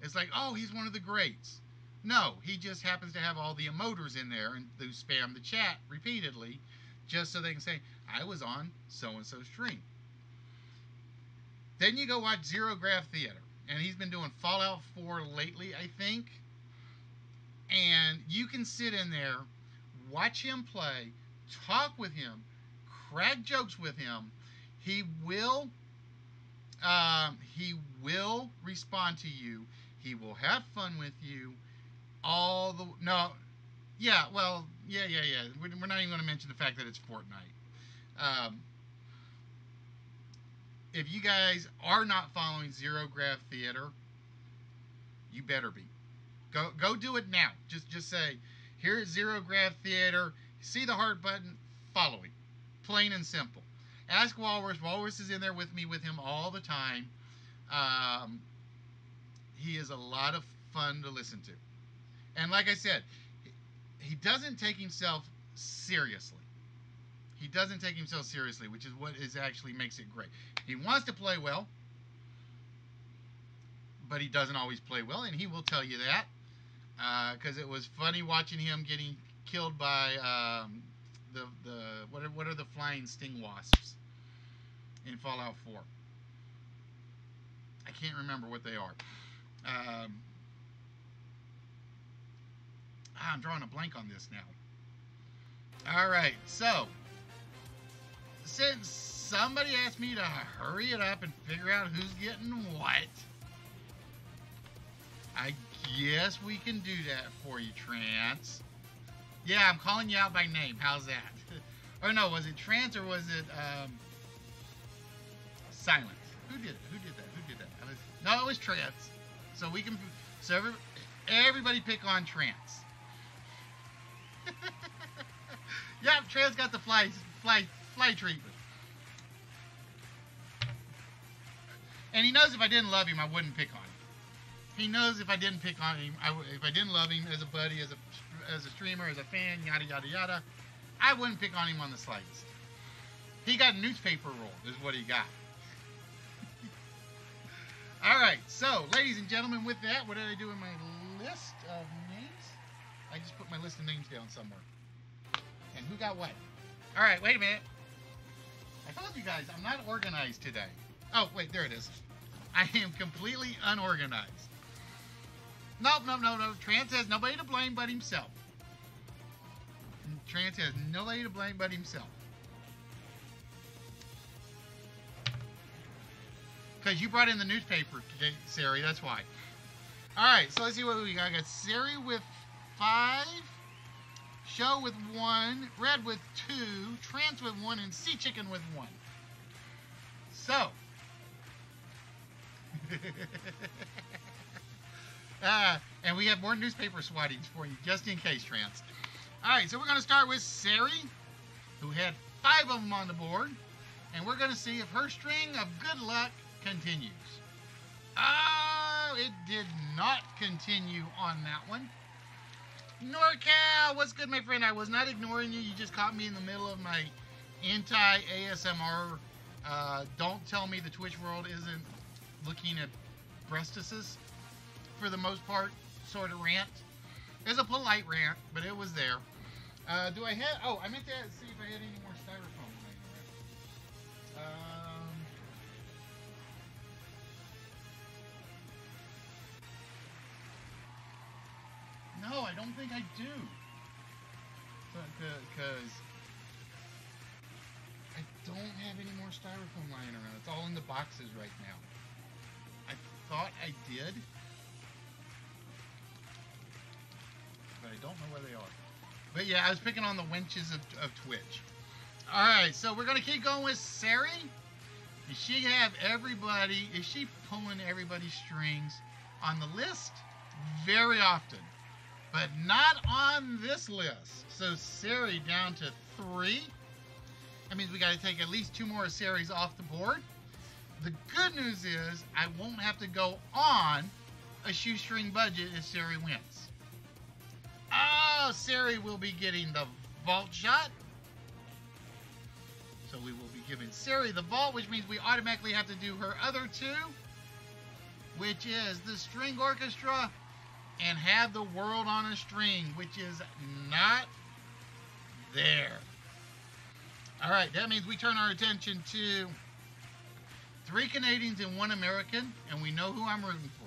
It's like, oh, he's one of the greats. No, he just happens to have all the emoters in there and who spam the chat repeatedly just so they can say, I was on so-and-so stream. Then you go watch Zero Graph Theater, and he's been doing Fallout 4 lately, I think. And you can sit in there, watch him play, talk with him, crack jokes with him. He will respond to you. He will have fun with you. All the no, yeah, well, yeah. We're not even going to mention the fact that it's Fortnite. If you guys are not following Zero Graph Theater, you better be. Go do it now. Just say, here's Zero Graph Theater. See the heart button. Follow it. Plain and simple. Ask Walrus. Walrus is in there with me with him all the time. He is a lot of fun to listen to. And like I said, he doesn't take himself seriously. He doesn't take himself seriously, which is what actually makes it great. He wants to play well, but he doesn't always play well, and he will tell you that. Because it was funny watching him getting killed by what are the flying sting wasps in Fallout 4? I can't remember what they are. I'm drawing a blank on this now. All right, so since somebody asked me to hurry it up and figure out who's getting what, I guess we can do that for you, Trance. Yeah, I'm calling you out by name. How's that? Or no, was it Trance or was it Silence? Who did it? Who did that? No, it was Trance. So we can. So everybody pick on Trance. Yeah, Trance got the fly treatment. And he knows if I didn't love him, I wouldn't pick on him. He knows if I didn't pick on him, if I didn't love him as a buddy, as a streamer, as a fan, yada yada yada, I wouldn't pick on him on the slightest. He got newspaper roll, is what he got. All right, so ladies and gentlemen, with that, what did I do in my list of names? I just put my list of names down somewhere. And who got what? All right, wait a minute. I told you guys I'm not organized today. Oh, wait, there it is. I am completely unorganized. No. Trance has nobody to blame but himself. Trance has nobody to blame but himself. Because you brought in the newspaper, Sari, that's why. Alright, so let's see what we got. I got Sari with 5, Show with 1, Red with 2, Trance with 1, and Sea Chicken with 1. So. And we have more newspaper swattings for you, just in case, Trance. Alright, so we're going to start with Sari, who had 5 of them on the board. And we're going to see if her string of good luck continues. Oh, it did not continue on that one. NorCal, what's good, my friend? I was not ignoring you. You just caught me in the middle of my anti-ASMR, don't tell me the Twitch world isn't looking at breastises, for the most part, sort of rant. It's a polite rant, but it was there. Do I have... Oh, I meant to see if I had any more styrofoam laying around. No, I don't think I do. Because I don't have any more styrofoam lying around. It's all in the boxes right now. I thought I did, but I don't know where they are. But yeah, I was picking on the wenches of Twitch. Alright, so we're going to keep going with Sari. Does she have everybody, is she pulling everybody's strings on the list? Very often. But not on this list. So Sari down to 3. That means we got to take at least 2 more Saris off the board. The good news is I won't have to go on a shoestring budget if Sari wins. Oh, Sari will be getting the vault shot. So we will be giving Sari the vault, which means we automatically have to do her other 2, which is the string orchestra and have the world on a string, which is not there. All right, that means we turn our attention to 3 Canadians and 1 American, and we know who I'm rooting for.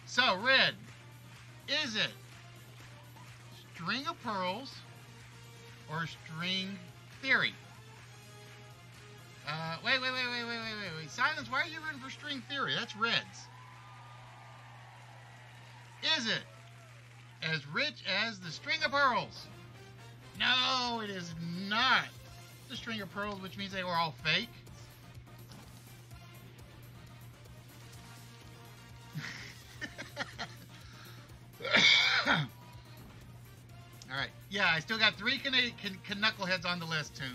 So, Red, is it String of Pearls or String Theory? Wait. Silence, why are you rooting for String Theory? That's Red's. Is it as rich as the String of Pearls? No, it is not the String of Pearls, which means they were all fake. Alright, yeah, I still got 3 knuckleheads on the list, too.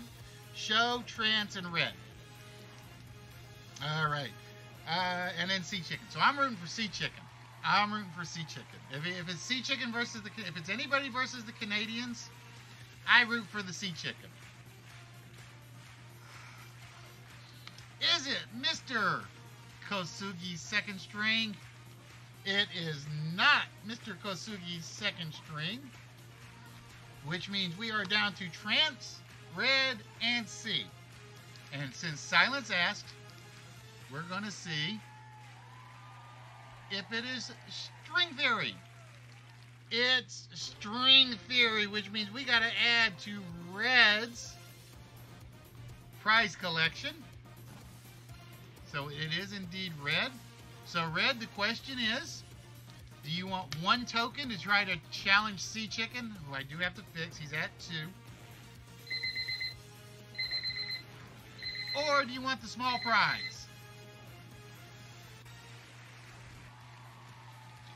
Show, Trance, and Red. Alright. And then Sea Chicken. So I'm rooting for Sea Chicken. I'm rooting for Sea Chicken. If it's Sea Chicken versus if it's anybody versus the Canadians, I root for the Sea Chicken. Is it Mr. Kosugi's second string? It is not Mr. Kosugi's second string. which means we are down to trance, red, and C. And since Silence asked, we're going to see if it is string theory. It's string theory, which means we got to add to red's prize collection. So it is indeed red. So red, the question is, do you want one token to try to challenge Sea Chicken, who I do have to fix, he's at 2. Or do you want the small prize?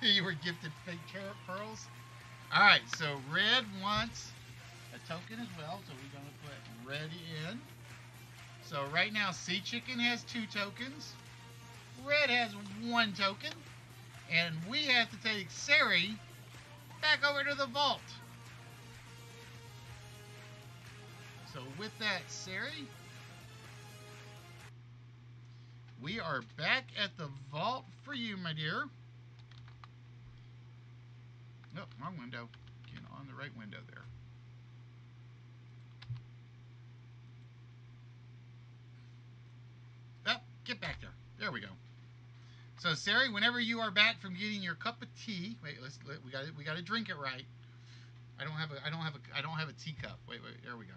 You were gifted fake carrot pearls? Alright, so red wants a token as well, so we're going to put red in. So right now, Sea Chicken has 2 tokens. Red has 1 token. And we have to take Sari back over to the vault. So with that, Sari, we are back at the vault for you, my dear. No, wrong window. Get on the right window there. Oh, get back there. There we go. So, Sari, whenever you are back from getting your cup of tea, wait, we got to drink it right. I don't have a teacup. Wait, there we go.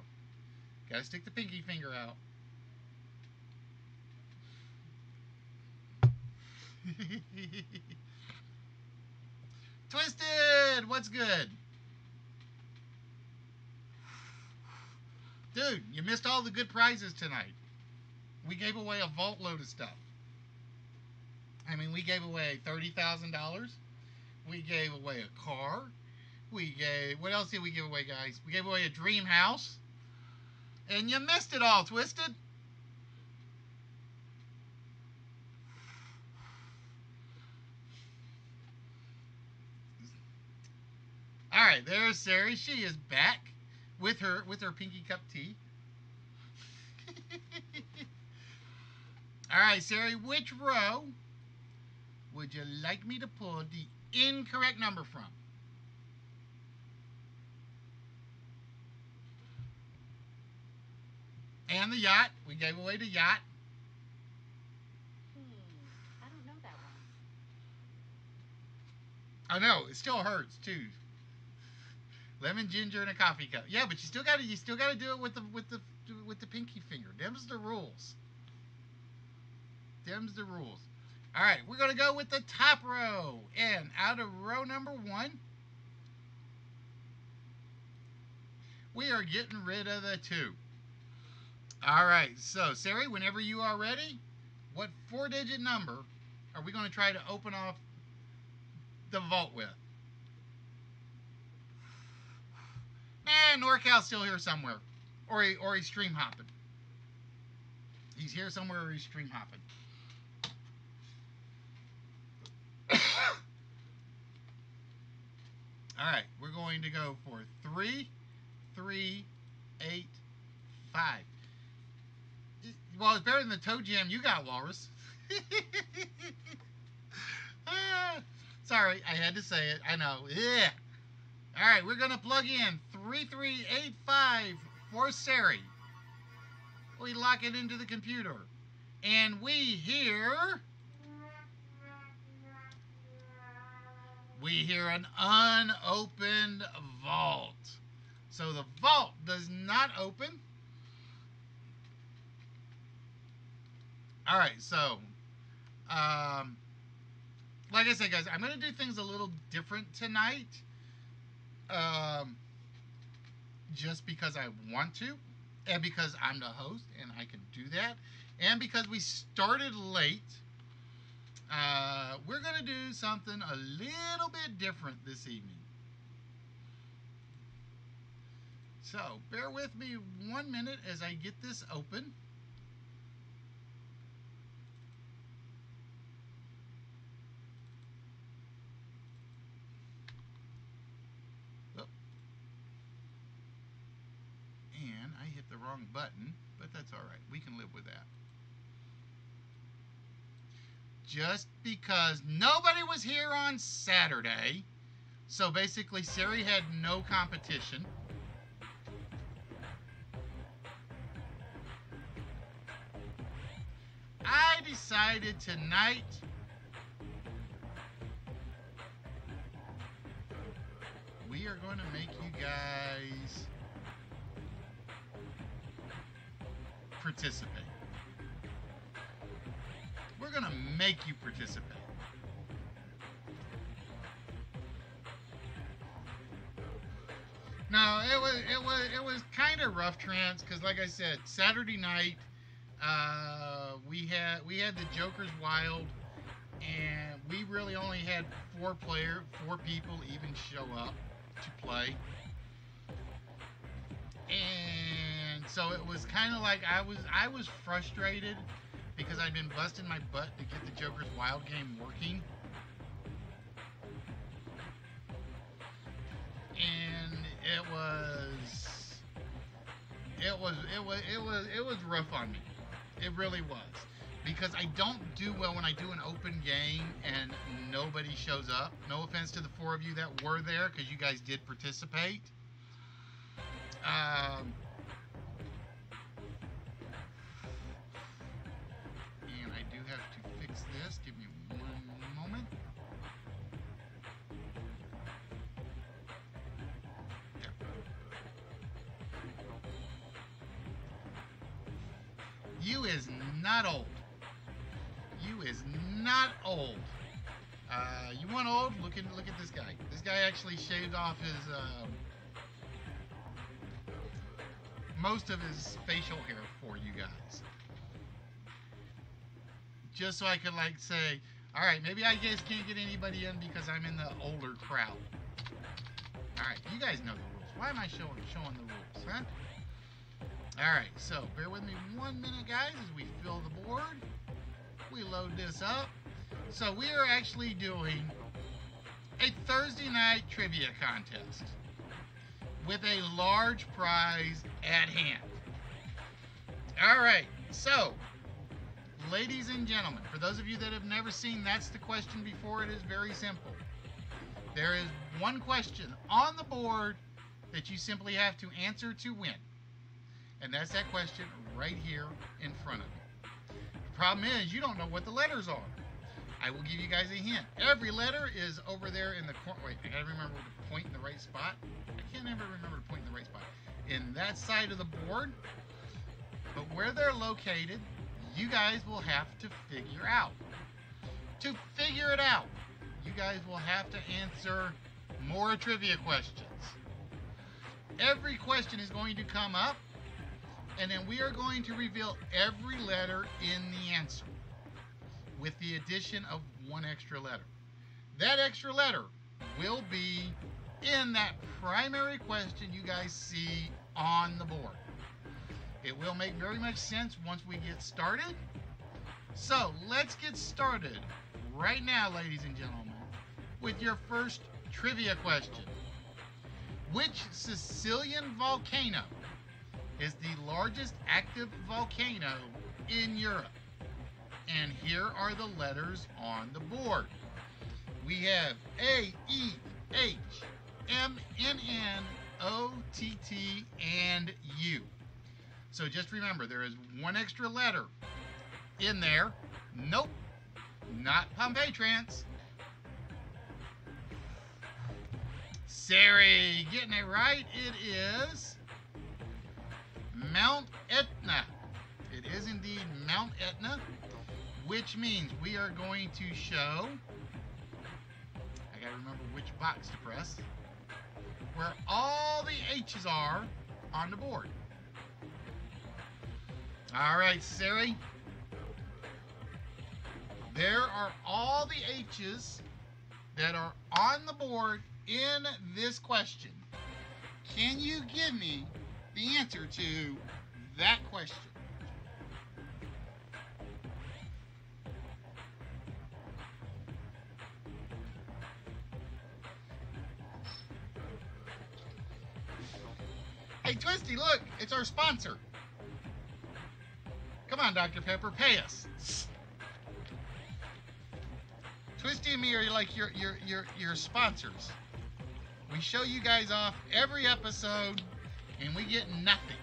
Got to stick the pinky finger out. Twisted, what's good? Dude, you missed all the good prizes tonight. We gave away a vault load of stuff. I mean, we gave away $30,000. We gave away a car. What else did we give away, guys? We gave away a dream house. And you missed it all, Twisted. All right, there's Sari. She is back with her pinky cup tea. All right, Sari, which row would you like me to pull the incorrect number from? And the yacht. We gave away the yacht. I don't know that one. I know, it still hurts too. Lemon, ginger, and a coffee cup. Yeah, but you still gotta do it with the pinky finger. Them's the rules. Them's the rules. All right, we're gonna go with the top row, and out of row number 1, we are getting rid of the 2. All right, so Sari, whenever you are ready, what 4-digit number are we gonna try to open off the vault with? NorCal's still here somewhere. Or he's stream hopping. He's here somewhere or he's stream hopping. Alright, we're going to go for 3, 3, 8, 5. Well, it's better than the toe jam you got, Walrus. Sorry, I had to say it. I know. Yeah. All right, we're going to plug in 3385 for Sari. We lock it into the computer. And we hear an unopened vault. So the vault does not open. All right, so like I said, guys, I'm going to do things a little different tonight. Just because I want to, and because I'm the host and I can do that, and because we started late, we're going to do something a little bit different this evening. So, bear with me 1 minute as I get this open. And I hit the wrong button, but that's all right. We can live with that. Just because nobody was here on Saturday, so basically Sari had no competition. I decided tonight we are going to make you guys participate. We're going to make you participate. No, it was kind of rough, Trance, because like I said, Saturday night we had the Joker's Wild, and we really only had four people even show up to play, and so it was kind of like I was frustrated because I'd been busting my butt to get the Joker's Wild game working, and it was rough on me. It really was, because I don't do well when I do an open game and nobody shows up. No offense to the four of you that were there, because you guys did participate. And I do have to fix this. Give me one moment. There. You is not old. You is not old. You want old? Look at this guy. This guy actually shaved off his most of his facial hair for you guys, just so I could like say, all right, maybe I guess can't get anybody in because I'm in the older crowd. All right, you guys know the rules. Why am I showing the rules, huh? All right, so bear with me 1 minute, guys, as we fill the board. We load this up. So we are actually doing a Thursday night trivia contest with a large prize at hand. All right, so ladies and gentlemen, for those of you that have never seen That's the Question before, it is very simple. There is one question on the board that you simply have to answer to win. And that's that question right here in front of you. The problem is you don't know what the letters are. I will give you guys a hint. Every letter is over there in the corner. Wait, I gotta remember to point in the right spot. I can't ever remember to point in the right spot. In that side of the board. But where they're located, you guys will have to figure out. To figure it out, you guys will have to answer more trivia questions. Every question is going to come up, and then we are going to reveal every letter in the answer, with the addition of one extra letter. That extra letter will be in that primary question you guys see on the board. It will make very much sense once we get started. So let's get started right now, ladies and gentlemen, with your first trivia question. Which Sicilian volcano is the largest active volcano in Europe? And here are the letters on the board. We have A, E, H, M, N, N, O, T, T, and U. So just remember, there is one extra letter in there. Nope, not Pompeii Trance. Sari, getting it right. It is Mount Etna. It is indeed Mount Etna, which means we are going to show, I gotta remember which box to press, where all the H's are on the board. All right, Sari. There are all the H's that are on the board in this question. Can you give me the answer to that question? Hey, Twisty, look, it's our sponsor. Come on, Dr. Pepper, pay us. Twisty and me are like your sponsors. We show you guys off every episode, and we get nothing.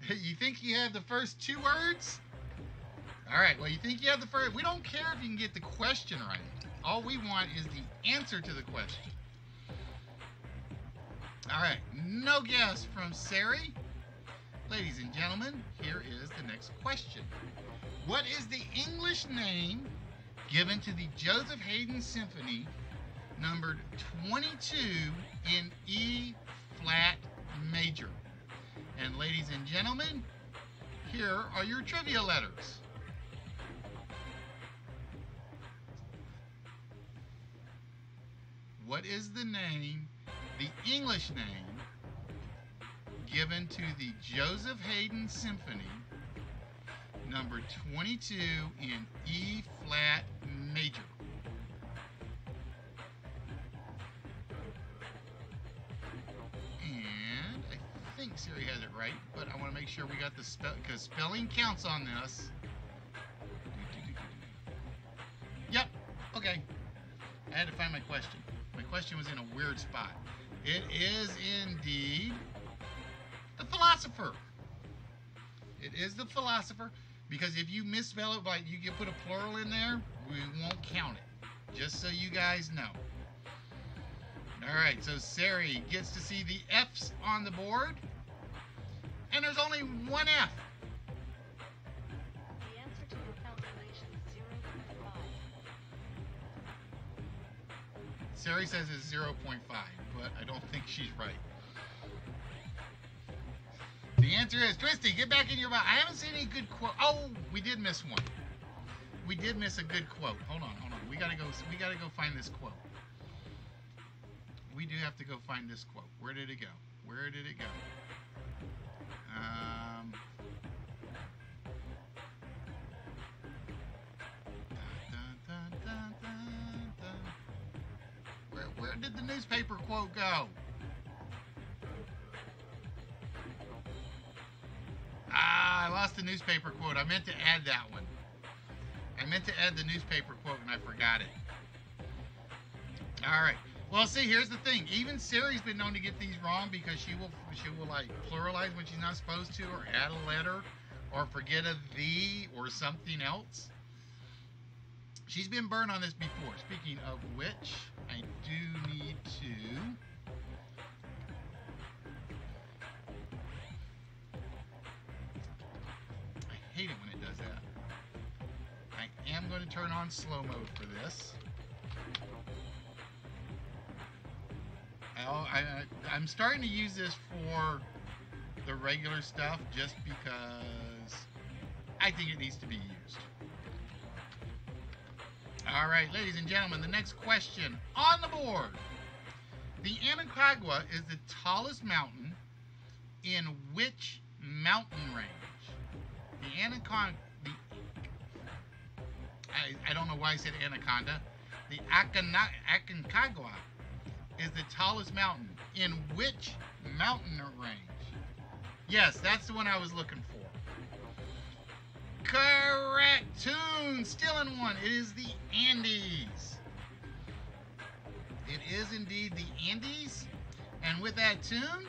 You think you have the first two words? All right, well, you think you have the first. We don't care if you can get the question right. All we want is the answer to the question. All right, no guess from Sari. Ladies and gentlemen, here is the next question. What is the English name given to the Joseph Haydn Symphony numbered 22 in E flat major? And ladies and gentlemen, here are your trivia letters. What is the name, the English name, given to the Joseph Haydn Symphony number 22 in E flat major? And I think Siri has it right, but I want to make sure we got the spell, because spelling counts on this. Yep, okay. I had to find my question. My question was in a weird spot. It is indeed the philosopher. It is the philosopher, because if you misspell it, like you can put a plural in there, we won't count it. Just so you guys know. All right, so Sari gets to see the F's on the board, and there's only one F. The answer to your calculation is 0.5. Sari says it's 0.5, but I don't think she's right. The answer is, Twisty, get back in your box. I haven't seen any good quote. Oh, we did miss one. We did miss a good quote. Hold on. We gotta go find this quote. We do have to go find this quote. Where did it go? Where did it go? Where did the newspaper quote go? I lost the newspaper quote. I meant to add that one. I meant to add the newspaper quote and I forgot it. All right. Well, see, here's the thing. Even Sari's been known to get these wrong because she will like pluralize when she's not supposed to, or add a letter, or forget a the or something else. She's been burned on this before. Speaking of which, I do need to. I hate it when it does that. I am going to turn on slow mode for this. I'm starting to use this for the regular stuff just because I think it needs to be used. All right, ladies and gentlemen, the next question on the board. The Aconcagua is the tallest mountain in which mountain range? The Anaconda, I don't know why I said anaconda. The Aconcagua is the tallest mountain in which mountain range? Yes, that's the one I was looking for. Correct. Tune, still in one. It is the Andes. It is indeed the Andes. And with that tune,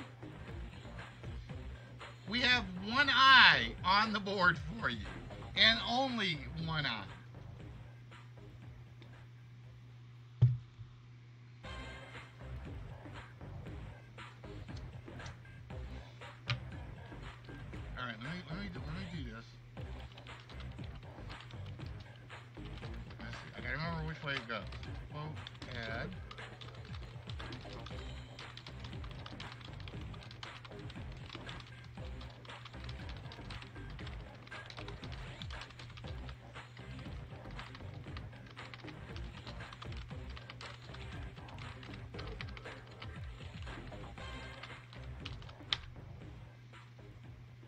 we have one eye on the board for you. And only one eye. All right, let me do this. I gotta remember which way it goes. Quote, add.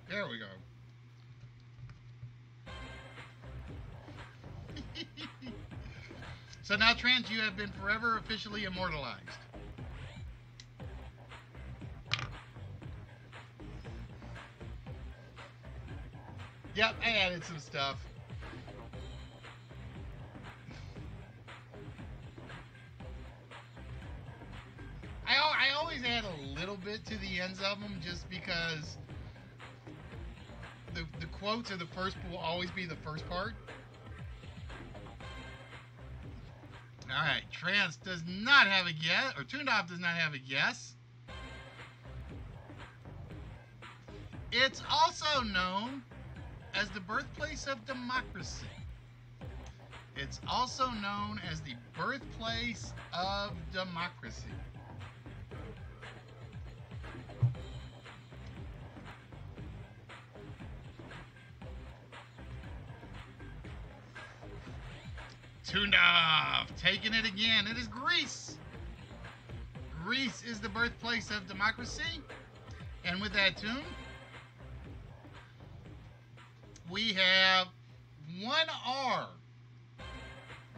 There we go. So now, Trans, you have been forever officially immortalized. Yep, I added some stuff. I always add a little bit to the ends of them just because the quotes are the first, will always be the first part. All right, Trance does not have a guess, or Tuned Off does not have a guess. It's also known as the birthplace of democracy. It's also known as the birthplace of democracy. Tuned Off, taking it again. It is Greece. Greece is the birthplace of democracy. And with that tune, we have one R.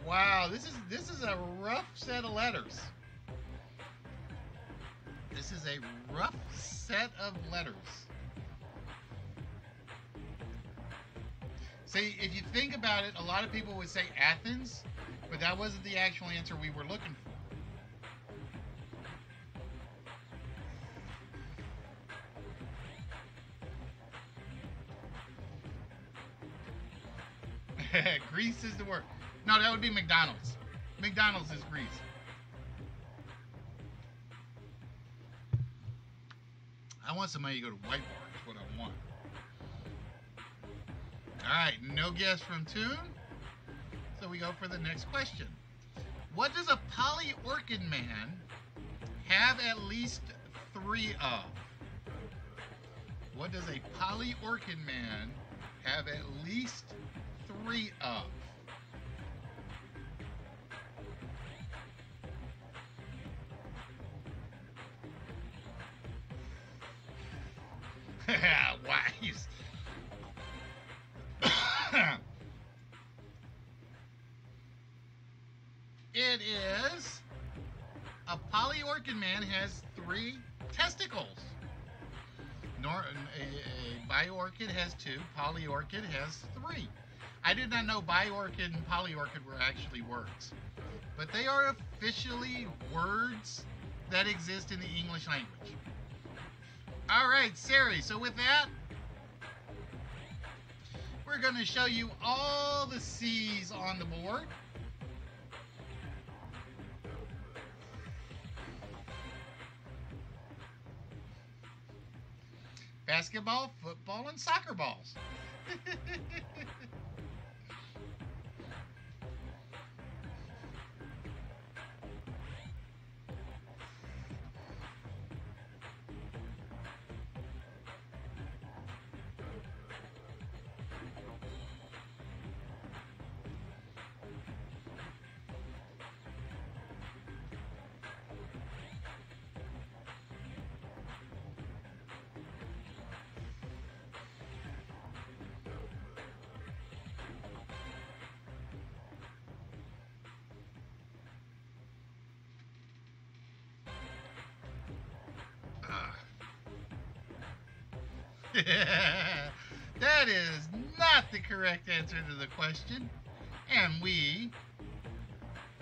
Wow, this is a rough set of letters. This is a rough set of letters. See, if you think about it, a lot of people would say Athens, but that wasn't the actual answer we were looking for. Greece is the word. No, that would be McDonald's. McDonald's is Greece. I want somebody to go to White Bar, is what I want. Alright, no guess from Tune. So we go for the next question. What does a polyorchid man have at least 3 of? What does a polyorchid man have at least 3 of? Wise. It is a polyorchid man has 3 testicles. A biorchid has 2. Polyorchid has 3. I did not know biorchid and polyorchid were actually words, but they are officially words that exist in the English language. All right, Sari, so with that, we're going to show you all the C's on the board. Basketball, football, and soccer balls. That is not the correct answer to the question. And we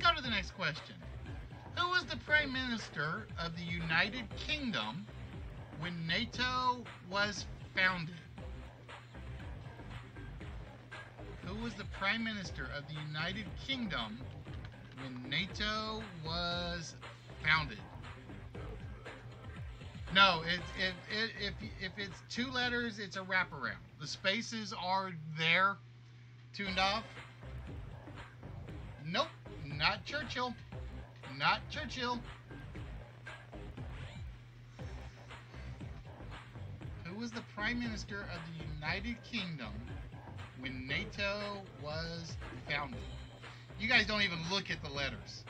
go to the next question. Who was the Prime Minister of the United Kingdom when NATO was founded? Who was the Prime Minister of the United Kingdom when NATO was founded? No, if it's 2 letters, it's a wraparound. The spaces are there, Tuned Off. Nope, not Churchill. Not Churchill. Who was the Prime Minister of the United Kingdom when NATO was founded? You guys don't even look at the letters.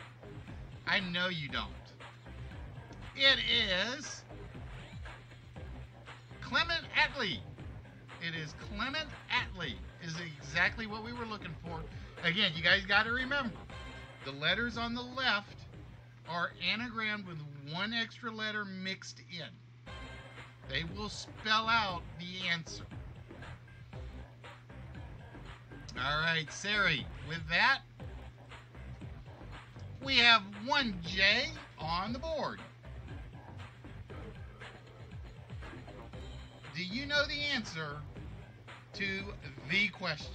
I know you don't. It is Clement Attlee. It is Clement Attlee is exactly what we were looking for. Again, you guys got to remember, the letters on the left are anagrammed with 1 extra letter mixed in. They will spell out the answer. All right, Sari, with that, we have 1J on the board. Do you know the answer to the question.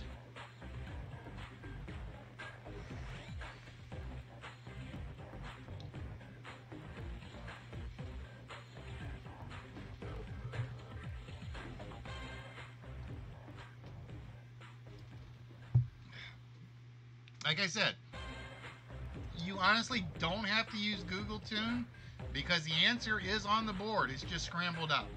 Like I said, you honestly don't have to use Google Tune because the answer is on the board. It's just scrambled up.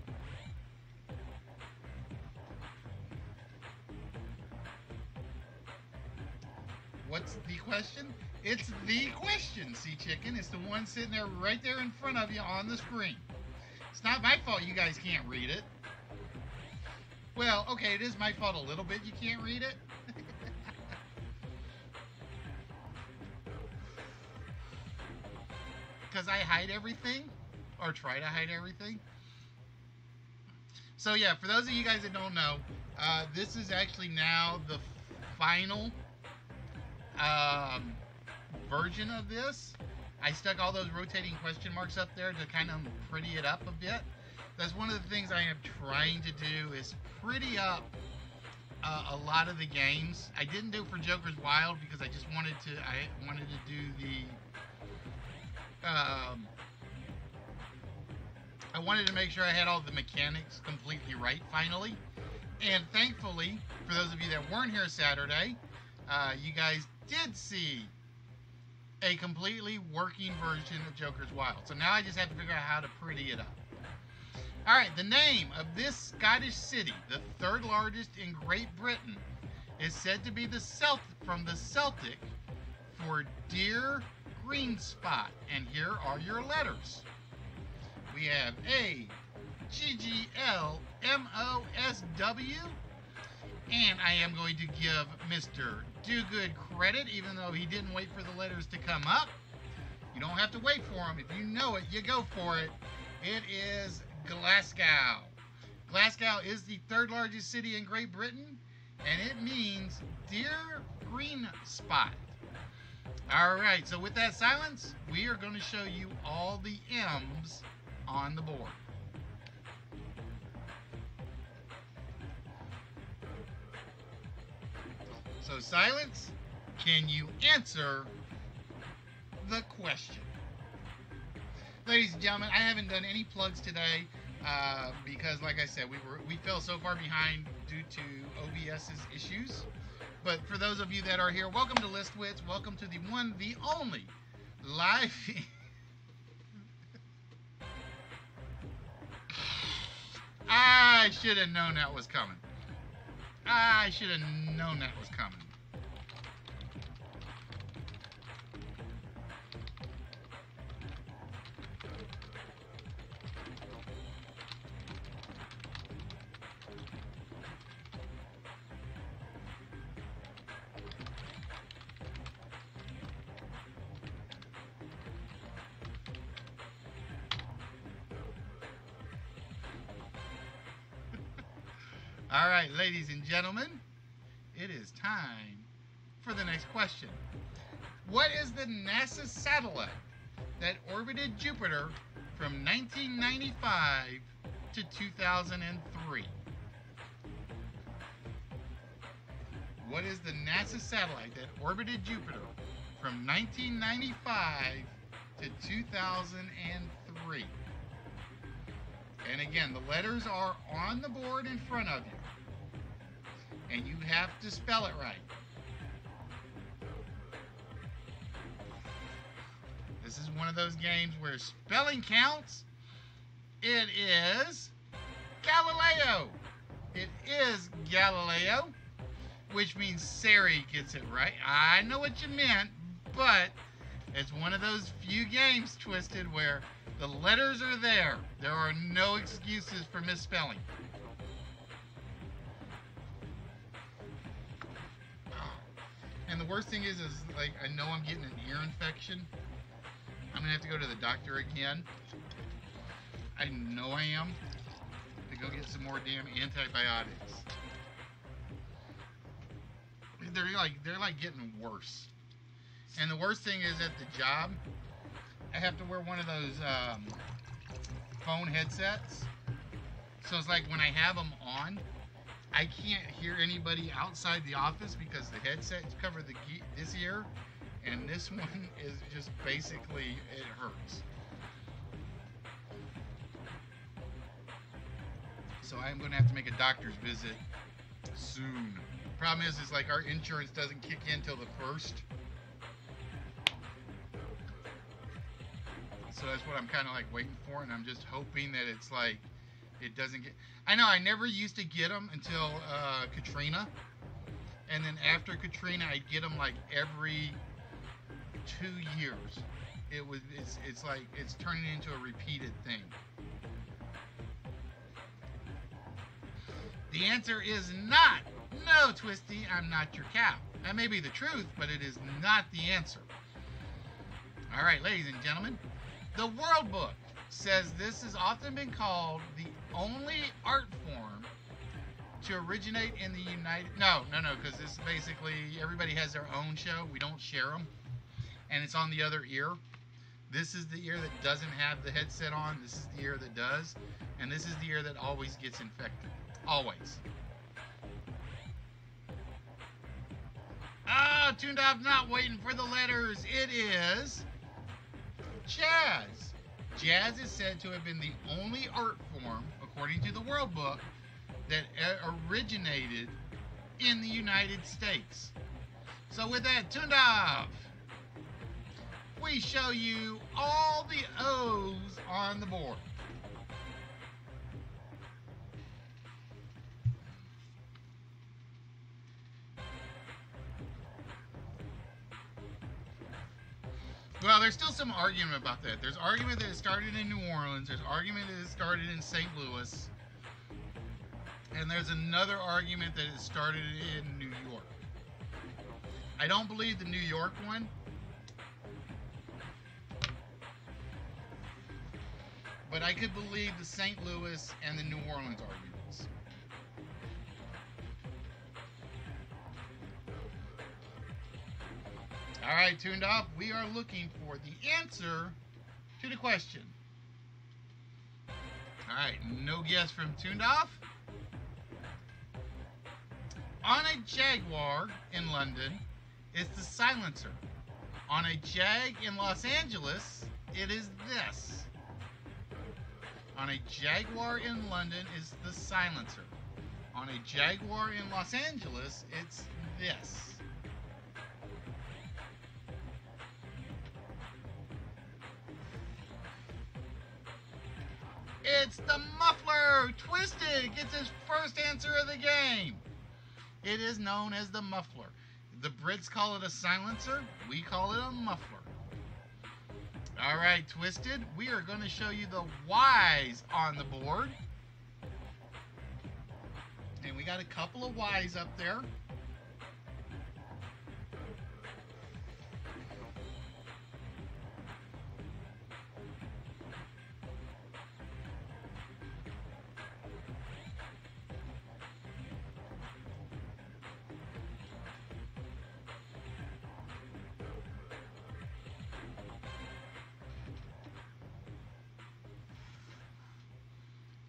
What's the question? It's the question, Sea Chicken. It's the one sitting there right there in front of you on the screen. It's not my fault you guys can't read it. Well, okay, it is my fault a little bit you can't read it. Because I hide everything, or try to hide everything. So yeah, for those of you guys that don't know, this is actually now the final version of this. I stuck all those rotating question marks up there to kind of pretty it up a bit. That's one of the things I am trying to do is pretty up a lot of the games. I didn't do it for Joker's Wild because I just wanted to. I wanted to do the. I wanted to make sure I had all the mechanics completely right finally. And thankfully, for those of you that weren't here Saturday, you guys did see a completely working version of Joker's Wild. So now I just have to figure out how to pretty it up. Alright, the name of this Scottish city, the third largest in Great Britain, is said to be from the Celtic for Dear Green Spot. And here are your letters. We have A, G, G, L, M, O, S, W. And I am going to give Mr. Dogood credit, even though he didn't wait for the letters to come up. You don't have to wait for them. If you know it, you go for it. It is Glasgow. Glasgow is the third largest city in Great Britain, and it means Dear Green Spot. Alright, so with that silence, we are going to show you all the M's on the board. So silence, can you answer the question? Ladies and gentlemen, I haven't done any plugs today because, like I said, we fell so far behind due to OBS's issues. But for those of you that are here, welcome to List Wits. Welcome to the one, the only live. I should have known that was coming. I should have known that was coming. All right, ladies and gentlemen, it is time for the next question. What is the NASA satellite that orbited Jupiter from 1995 to 2003? What is the NASA satellite that orbited Jupiter from 1995 to 2003? And again, the letters are on the board in front of you. And you have to spell it right. This is one of those games where spelling counts. It is Galileo. It is Galileo, which means Sari gets it right. I know what you meant, but it's one of those few games, Twisted, where the letters are there. There are no excuses for misspelling. And the worst thing is like, I know I'm getting an ear infection. I'm gonna have to go to the doctor again. I know I am. To go get some more damn antibiotics. They're like getting worse. And the worst thing is at the job, I have to wear one of those phone headsets. So it's like when I have them on, I can't hear anybody outside the office because the headsets cover this ear, and this one is just basically, it hurts. So I'm going to have to make a doctor's visit soon. Problem is like our insurance doesn't kick in till the 1st. So that's what I'm kind of like waiting for, and I'm just hoping that it's like it doesn't get. I know I never used to get them until Katrina, and then after Katrina I'd get them like every 2 years. It's like it's turning into a repeated thing. The answer is not. No, Twisty, I'm not your cow. That may be the truth, but it is not the answer. All right, ladies and gentlemen, the World Book says this has often been called the only art form to originate in the United... No, because this basically, everybody has their own show. We don't share them. And it's on the other ear. This is the ear that doesn't have the headset on. This is the ear that does. And this is the ear that always gets infected. Always. Ah, Tuned Off not waiting for the letters. It is jazz. Jazz is said to have been the only art form, according to the World Book, that originated in the United States. So with that, Tuned Off, we show you all the O's on the board. Well, there's still some argument about that. There's argument that it started in New Orleans. There's argument that it started in St. Louis. And there's another argument that it started in New York. I don't believe the New York one. But I could believe the St. Louis and the New Orleans arguments. All right, Tuned Off, we are looking for the answer to the question. All right, no guess from Tuned Off. On a Jaguar in London, it's the silencer. On a Jag in Los Angeles, it is this. On a Jaguar in London is the silencer. On a Jaguar in Los Angeles, it's this. It's the muffler! Twisted gets his first answer of the game. It is known as the muffler. The Brits call it a silencer. We call it a muffler. All right, Twisted, we are going to show you the Y's on the board. And we got a couple of Y's up there.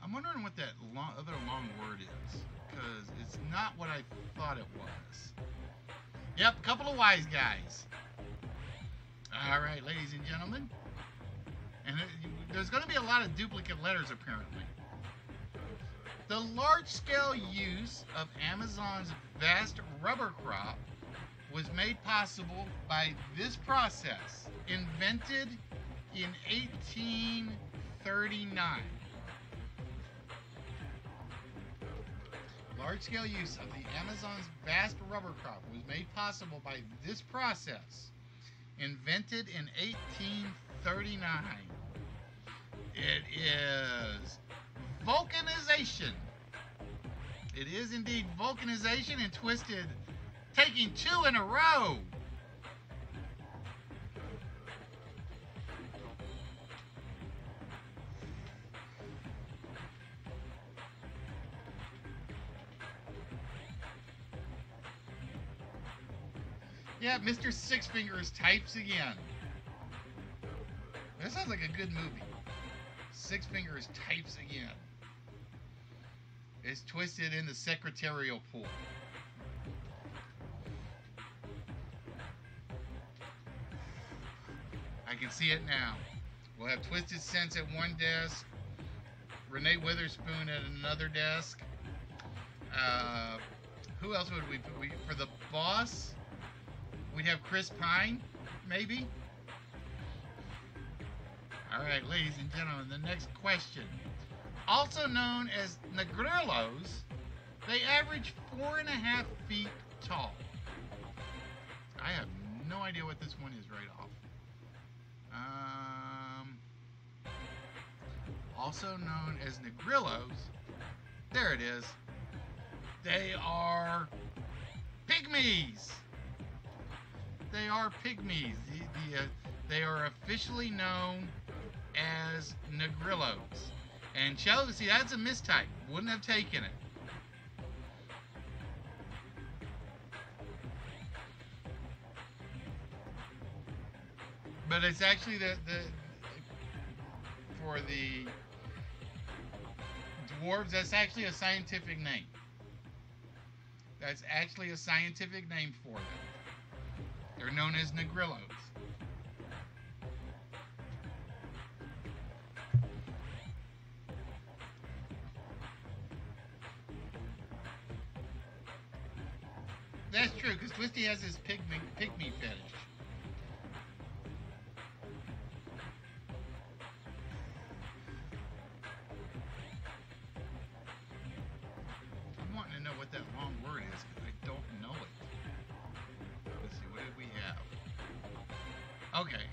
I'm wondering what that other long word is, because it's not what I thought it was. Yep, a couple of wise guys. All right, ladies and gentlemen. And there's going to be a lot of duplicate letters, apparently. The large-scale use of Amazon's vast rubber crop was made possible by this process, invented in 1839. Large-scale use of the Amazon's vast rubber crop was made possible by this process, invented in 1839. It is vulcanization. It is indeed vulcanization, and Twisted taking 2 in a row. Yeah, Mr. Six Fingers types again. That sounds like a good movie. Six Fingers types again. is twisted in the secretarial pool. I can see it now. We'll have Twisted Sense at one desk, Renee Witherspoon at another desk. Who else would we put? For the boss, we'd have Chris Pine, maybe. All right, ladies and gentlemen, the next question. Also known as Negrillos, they average 4.5 feet tall. I have no idea what this one is right off. Also known as Negrillos, there it is. They are pygmies. They are pygmies. They are officially known as Negrillos. And see, that's a mistype. Wouldn't have taken it. But it's actually for the dwarves, that's actually a scientific name. That's actually a scientific name for them. They're known as Negrillos. That's true, because Twisty has his pygmy fetish. I'm wanting to know what that long word is, because I don't know it. Let's see, what did we have? Okay.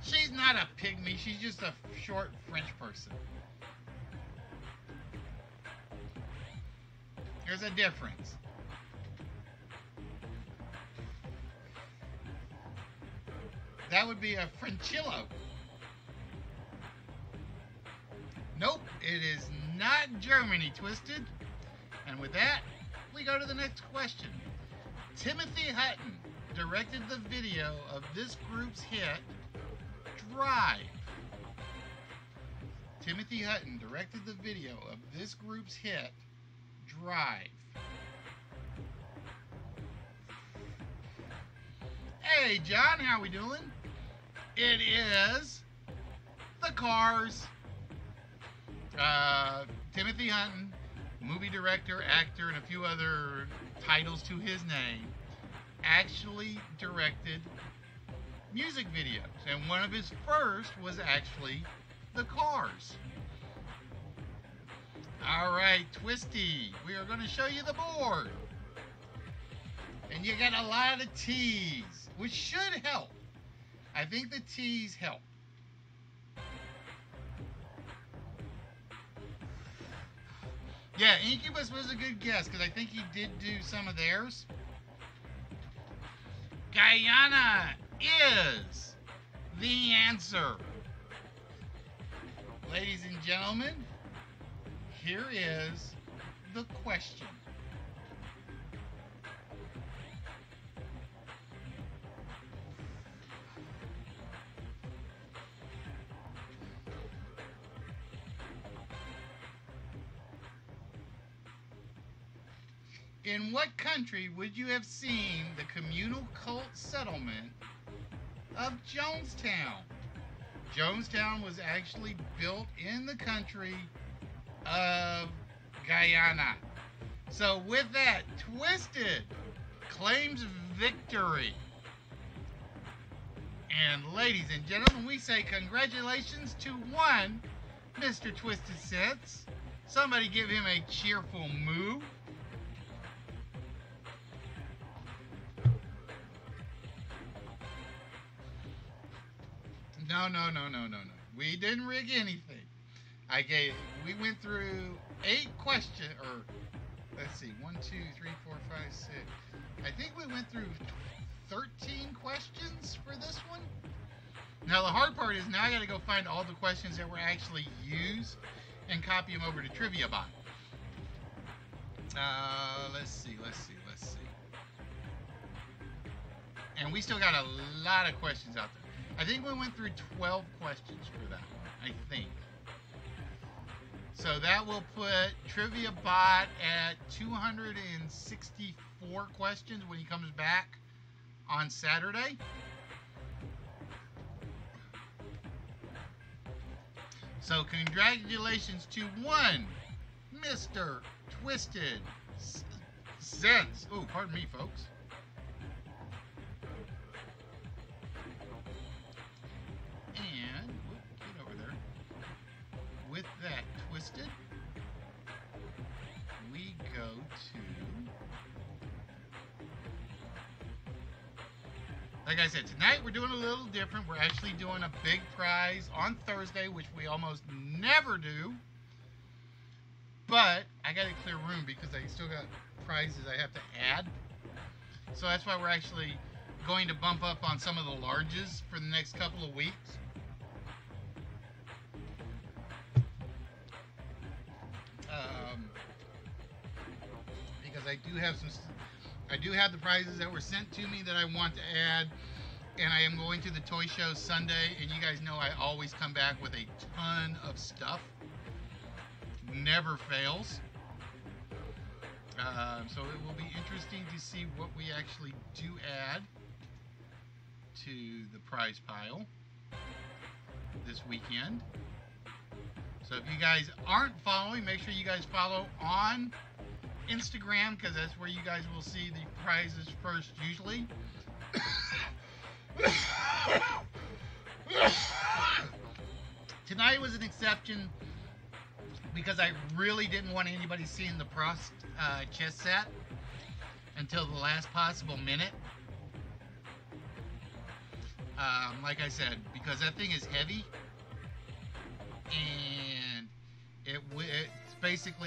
She's not a pygmy, she's just a short French person. There's a difference. That would be a Frenchillo. Nope, it is not Germany, Twisted. And with that, we go to the next question. Timothy Hutton directed the video of this group's hit, Drive. Timothy Hutton directed the video of this group's hit, Drive. Hey, John, how we doing? It is The Cars. Timothy Hutton, movie director, actor, and a few other titles to his name, actually directed music videos. And one of his first was actually The Cars. All right, Twisty, we are going to show you the board. And you got a lot of T's, which should help. I think the T's help. Yeah, Incubus was a good guess, because I think he did do some of theirs. Guyana is the answer. Ladies and gentlemen, here is the question. In what country would you have seen the communal cult settlement of Jonestown? Jonestown was actually built in the country of Guyana. So with that, Twisted claims victory. And ladies and gentlemen, we say congratulations to one Mr. Twisted Sense. Somebody give him a cheerful moo. No. We didn't rig anything. We went through 8 questions, or let's see, 1, 2, 3, 4, 5, 6. I think we went through 13 questions for this one. Now the hard part is now I got to go find all the questions that were actually used and copy them over to TriviaBot. Let's see. And we still got a lot of questions out there. I think we went through 12 questions for that one. I think. So that will put Trivia Bot at 264 questions when he comes back on Saturday. So congratulations to one, Mr. Twisted Sense. Oh, pardon me, folks. And, get over there. With that twisted, we go to, like I said, tonight we're doing a little different. We're actually doing a big prize on Thursday, which we almost never do. But I got to clear room because I still got prizes I have to add. So that's why we're actually going to bump up on some of the larges for the next couple of weeks. Because I do have the prizes that were sent to me that I want to add, and I am going to the toy show Sunday, and you guys know I always come back with a ton of stuff. Never fails. So it will be interesting to see what we actually do add to the prize pile this weekend. So if you guys aren't following, make sure you guys follow on Instagram, because that's where you guys will see the prizes first usually. Tonight was an exception because I really didn't want anybody seeing the Prost chess set until the last possible minute. Like I said, because that thing is heavy, and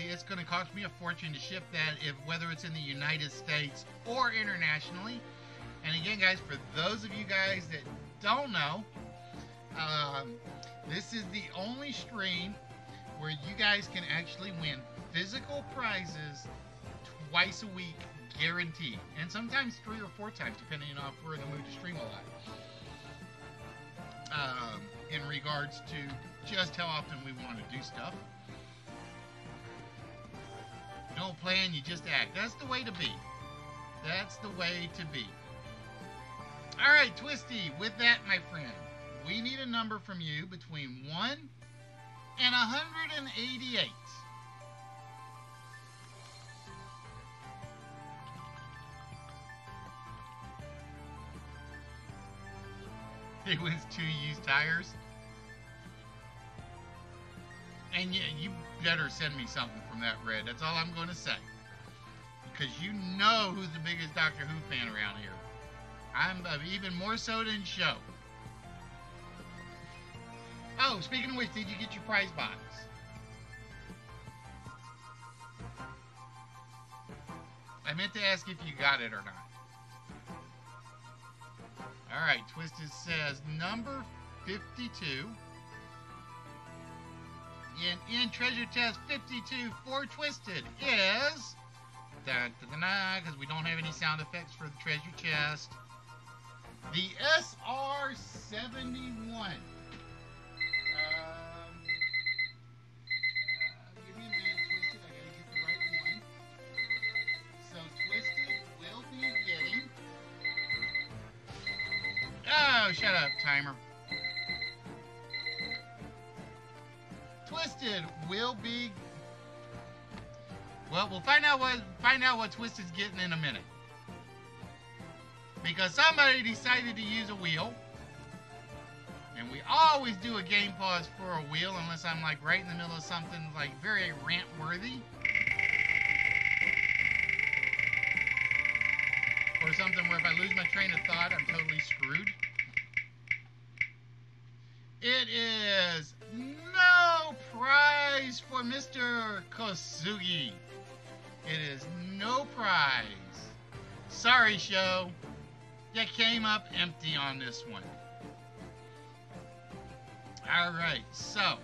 it's going to cost me a fortune to ship that, whether it's in the United States or internationally. And again, guys, for those of you guys that don't know, this is the only stream where you guys can actually win physical prizes twice a week, guaranteed. And sometimes 3 or 4 times, depending on if we're in the mood to stream a lot. In regards to just how often we want to do stuff. You don't plan, you just act. That's the way to be. That's the way to be. Alright, Twisty, with that, my friend, we need a number from you between 1 and 188. He wins 2 used tires. And yeah, you better send me something from that, Red. That's all I'm going to say. Because you know who's the biggest Doctor Who fan around here. I'm even more so than Show. Oh, speaking of which, did you get your prize box? I meant to ask if you got it or not. Alright, Twisted says number 52. And in Treasure Test 52 for Twisted is... because we don't have any sound effects for the treasure chest. The SR-71. Give me a minute, Twisted. I gotta get the right one. So Twisted will be getting... Oh, shut up, timer. Twisted will be... Well, we'll find out what Twisted's getting in a minute. Because somebody decided to use a wheel. And we always do a game pause for a wheel unless I'm like right in the middle of something like very rant-worthy. Or something where if I lose my train of thought, I'm totally screwed. It is no prize for Mr. Kosugi. It is no prize. Sorry, Show. You came up empty on this one. Alright, so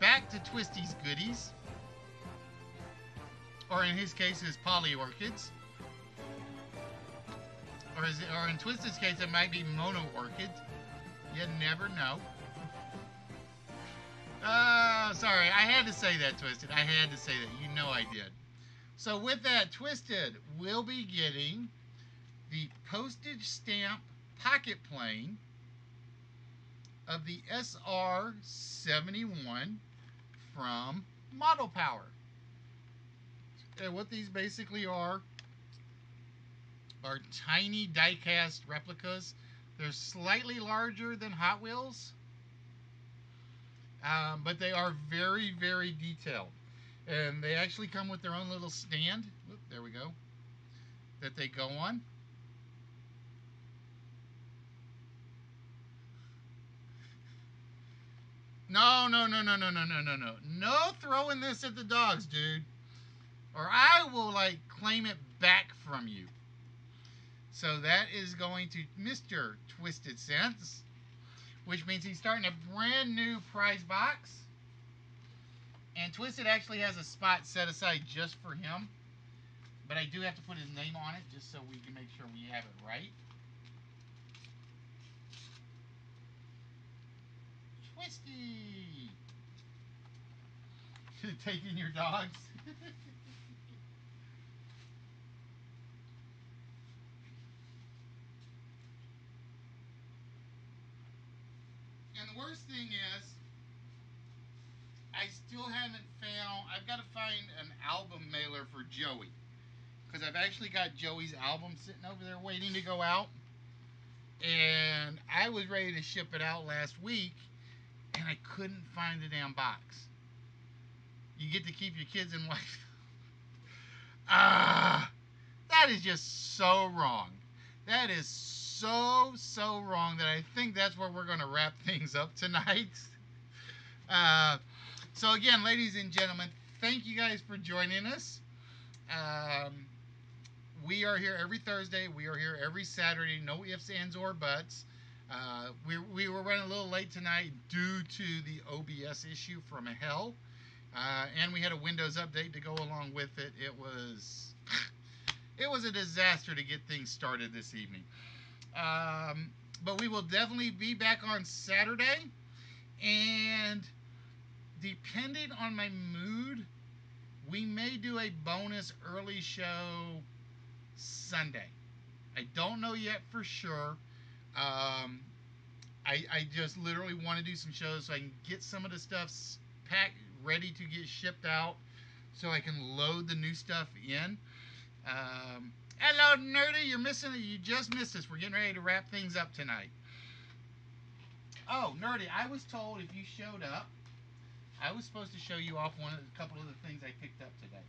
back to Twisty's goodies. Or in his case, his polyorchids. Or in Twisted's case, it might be mono orchid. You never know. Sorry, I had to say that, Twisted. I had to say that. You know I did. So with that, Twisted, we'll be getting the postage stamp pocket plane of the SR-71 from Model Power. And what these basically are tiny die-cast replicas. They're slightly larger than Hot Wheels, but they are very, very detailed. And they actually come with their own little stand. Oop, there we go. That they go on. No, no, no, no, no, no, no, no, no. No throwing this at the dogs, dude. Or I will, like, claim it back from you. So that is going to Mr. Twisted Sense, which means he's starting a brand new prize box. And Twisted actually has a spot set aside just for him. But I do have to put his name on it just so we can make sure we have it right. Twisty! Taking your dogs. And the worst thing is, I still haven't found, I've got to find an album mailer for Joey. Because I've actually got Joey's album sitting over there waiting to go out. And I was ready to ship it out last week, and I couldn't find the damn box. You get to keep your kids and wife. That is just so wrong. That is so, so wrong that I think that's where we're going to wrap things up tonight. So again, ladies and gentlemen, thank you guys for joining us. We are here every Thursday. We are here every Saturday. No ifs, ands, or buts. We were running a little late tonight due to the OBS issue from hell. And we had a Windows update to go along with it. It was a disaster to get things started this evening. But we will definitely be back on Saturday. And depending on my mood, we may do a bonus early show Sunday. I don't know yet for sure. I just literally want to do some shows so I can get some of the stuff packed, ready to get shipped out, so I can load the new stuff in. Hello, Nerdy. You're missing it. You just missed us. We're getting ready to wrap things up tonight. Oh, Nerdy, I was told if you showed up, I was supposed to show you off a couple of the things I picked up today.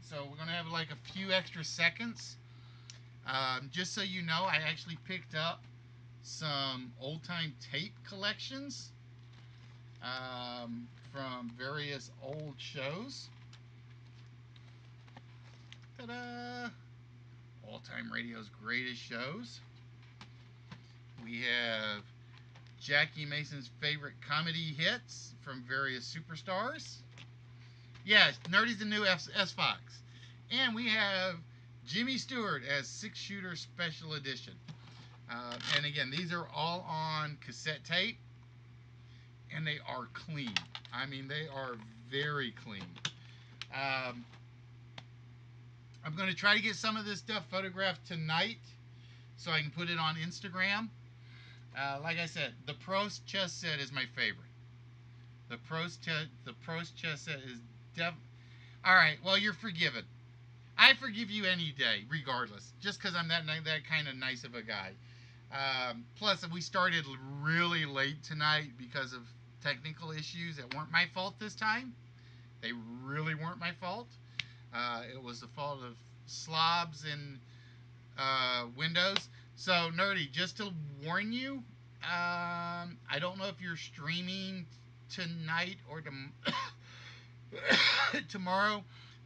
So we're going to have like a few extra seconds. Just so you know, I actually picked up some old-time tape collections from various old shows. Ta-da! All-time radio's greatest shows. We have Jackie Mason's favorite comedy hits from various superstars. Yes, Nerdy's the new S-Fox. And we have Jimmy Stewart as 6-Shooter Special Edition. And again, these are all on cassette tape. And they are clean. I mean, they are very clean. I'm going to try to get some of this stuff photographed tonight so I can put it on Instagram. Like I said, the Prost chess set is my favorite. The Prost chess set is Alright, well, you're forgiven. I forgive you any day, regardless. Just because I'm that kind of nice of a guy. Plus, we started really late tonight because of technical issues that weren't my fault this time. They really weren't my fault. It was the fault of slobs and Windows. So, Nerdy, just to warn you, I don't know if you're streaming tonight or tomorrow.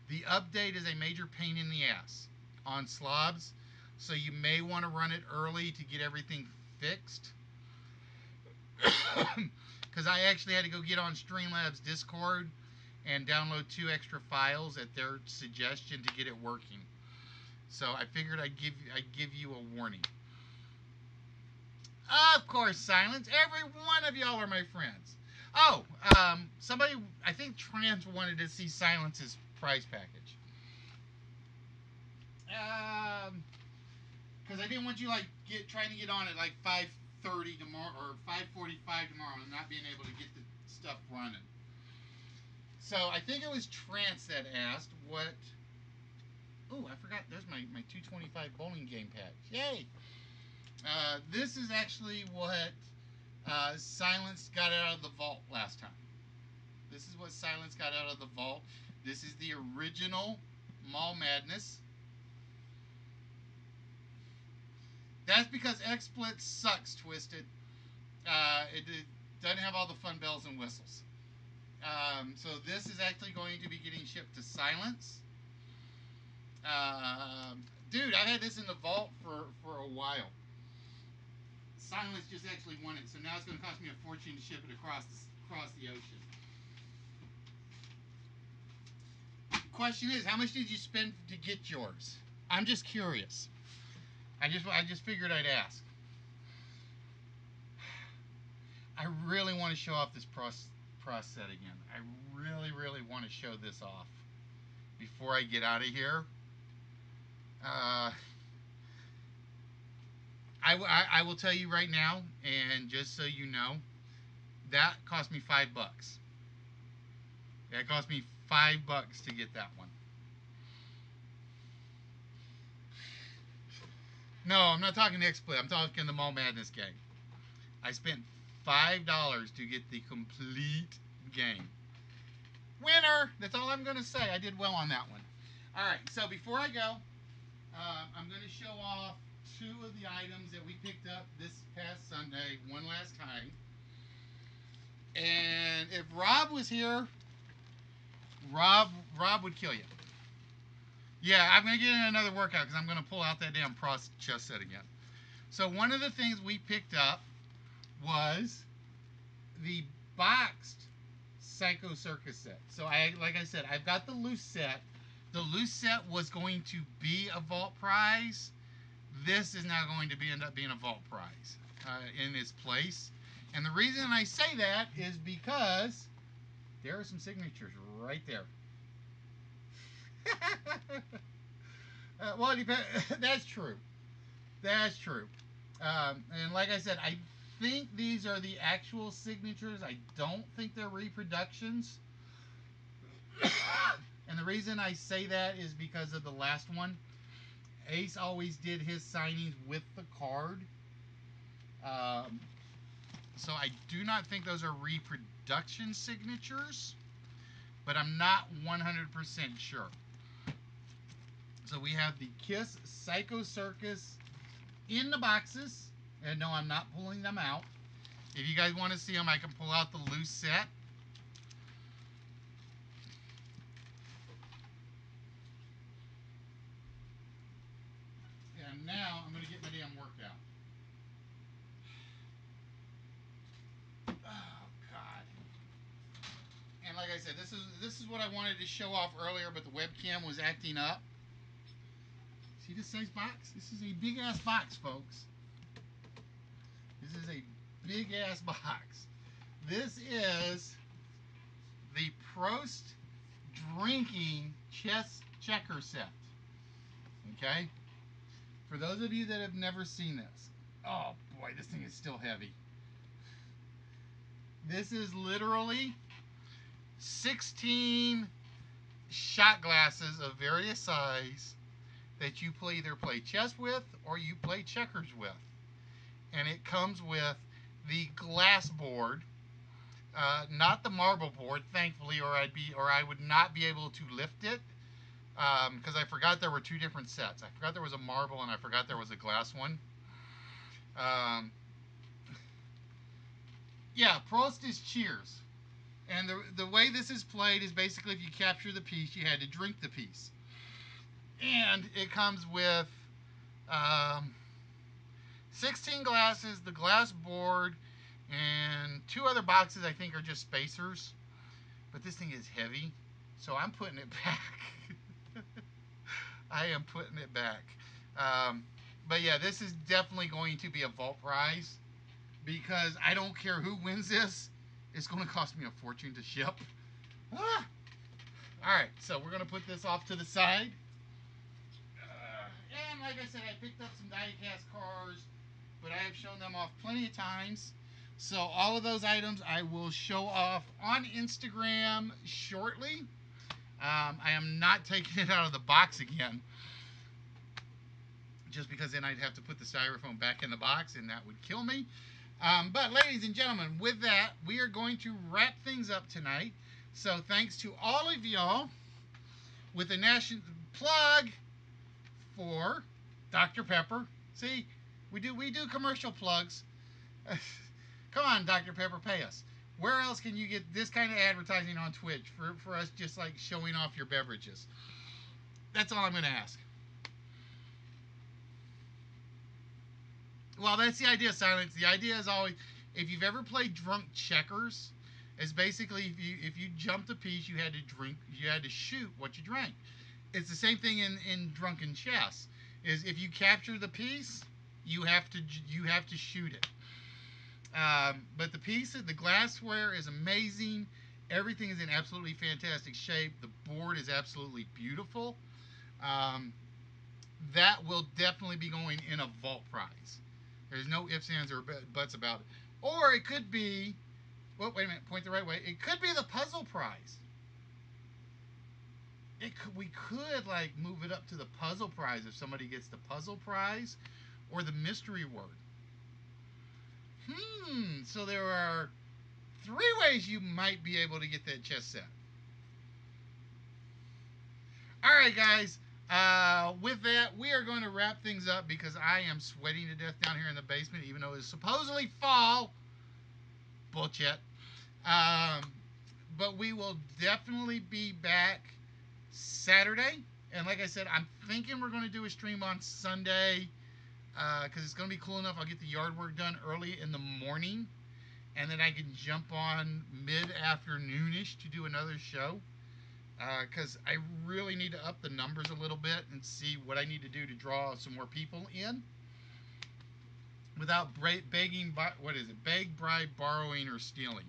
The update is a major pain in the ass on slobs, so you may want to run it early to get everything fixed. Because I actually had to go get on Streamlabs Discord and download 2 extra files at their suggestion to get it working. So I figured I'd give you a warning. Of course, silence. Every one of y'all are my friends. Oh, somebody, I think Trans wanted to see Silence's prize package. Because I didn't want you trying to get on at like 5:30 tomorrow or 5:45 tomorrow and not being able to get the stuff running. So I think it was Trance that asked what. Oh, I forgot. There's my 225 bowling game patch. Yay! This is actually what Silence got out of the vault last time. This is what Silence got out of the vault. This is the original Mall Madness. That's because XSplit sucks, Twisted. It doesn't have all the fun bells and whistles. So this is actually going to be getting shipped to Silence. Dude, I had this in the vault for a while. Silence just actually won it, so now it's going to cost me a fortune to ship it across the ocean. Question is, how much did you spend to get yours? I'm just curious. I just figured I'd ask. I really want to show off this Prost set again. I really want to show this off before I get out of here. I will tell you right now, and just so you know, that cost me $5. That cost me $5 to get that one. No, I'm not talking XSplit. I'm talking the Mall Madness game. I spent $5 to get the complete game. Winner! That's all I'm going to say. I did well on that one. Alright, so before I go, I'm going to show off two of the items that we picked up this past Sunday one last time. And if Rob was here, Rob would kill you. Yeah, I'm going to get in another workout because I'm going to pull out that damn Prost chess set again. So one of the things we picked up was the boxed Psycho Circus set. So like I said, I've got the loose set. The loose set was going to be a vault prize. This is now going to end up being a vault prize in its place. And the reason I say that is because there are some signatures right there. Well, that's true. That's true. And like I said, I think these are the actual signatures. I don't think they're reproductions. And the reason I say that is because of the last one. Ace always did his signings with the card. So I do not think those are reproduction signatures, but I'm not 100% sure. So we have the Kiss Psycho Circus in the boxes. And no, I'm not pulling them out. If you guys want to see them, I can pull out the loose set. And now I'm going to get my damn workout. Oh God! And like I said, this is what I wanted to show off earlier, but the webcam was acting up. See this size box? This is a big ass box, folks. This is a big ass box. This is the Prost drinking chess checker set. Okay? For those of you that have never seen this, oh boy, this thing is still heavy. This is literally 16 shot glasses of various size that you either play chess with or you play checkers with. And it comes with the glass board, not the marble board, thankfully, or I would not be able to lift it, because I forgot there were two different sets. I forgot there was a marble and I forgot there was a glass one. Yeah, Prost is cheers. And the way this is played is basically if you capture the piece, you had to drink the piece. And it comes with 16 glasses, the glass board, and two other boxes I think are just spacers. But this thing is heavy, so I'm putting it back. I am putting it back. But yeah, this is definitely going to be a vault prize. because I don't care who wins this. It's going to cost me a fortune to ship. Ah. All right, so we're going to put this off to the side. And like I said, I picked up some die-cast cars, but I have shown them off plenty of times. So all of those items I will show off on Instagram shortly. I am not taking it out of the box again, just because then I'd have to put the styrofoam back in the box, and that would kill me. But ladies and gentlemen, with that, we are going to wrap things up tonight. So thanks to all of y'all with a national plug for Dr. Pepper. See, we do commercial plugs. Come on, Dr. Pepper, pay us. Where else can you get this kind of advertising on Twitch for us just like showing off your beverages? That's all I'm going to ask. Well, that's the idea, Silence. The idea is always, if you've ever played drunk checkers, is basically if you jumped a piece, you had to shoot what you drank. It's the same thing in drunken chess. Is if you capture the piece, you have to shoot it. But the glassware is amazing. Everything is in absolutely fantastic shape. The board is absolutely beautiful. That will definitely be going in a vault prize. There's no ifs, ands, or buts about it. Or it could be, well, wait a minute, point the right way. It could be the puzzle prize. We could like move it up to the puzzle prize if somebody gets the puzzle prize or the mystery word. So there are 3 ways you might be able to get that chess set. All right, guys. With that, we are going to wrap things up because I am sweating to death down here in the basement, even though it's supposedly fall. Bullshit. But we will definitely be back Saturday. And like I said, I'm thinking we're going to do a stream on Sunday because it's going to be cool enough. I'll get the yard work done early in the morning, and then I can jump on mid-afternoonish to do another show. Because I really need to up the numbers a little bit and see what I need to do to draw some more people in without begging, beg, bribe, borrowing, or stealing.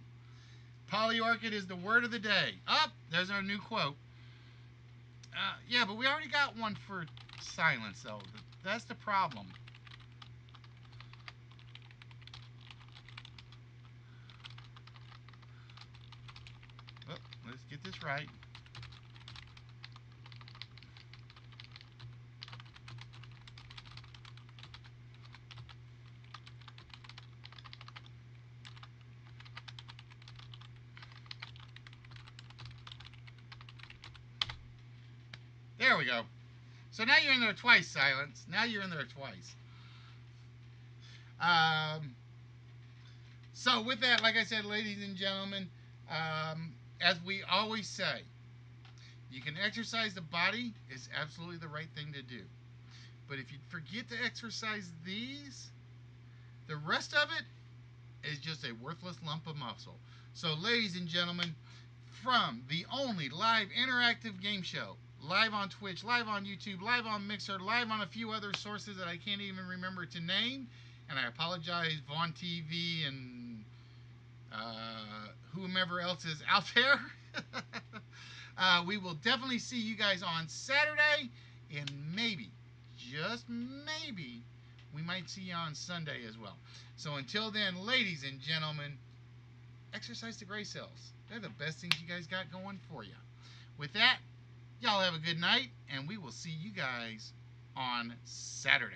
Polyorchid is the word of the day. There's our new quote. Yeah, but we already got one for silence, though. That's the problem. Let's get this right. There we go. So now you're in there twice, Silence. Now you're in there twice. So with that, like I said, ladies and gentlemen, as we always say, you can exercise the body. It's absolutely the right thing to do. But if you forget to exercise these, the rest of it is just a worthless lump of muscle. So ladies and gentlemen, from the only live interactive game show, live on Twitch, live on YouTube, live on Mixer, live on a few other sources that I can't even remember to name, and I apologize, Vaughn TV and whomever else is out there. We will definitely see you guys on Saturday, and maybe, just maybe, we might see you on Sunday as well. So until then, ladies and gentlemen, exercise the gray cells. They're the best things you guys got going for you. With that, y'all have a good night, and we will see you guys on Saturday.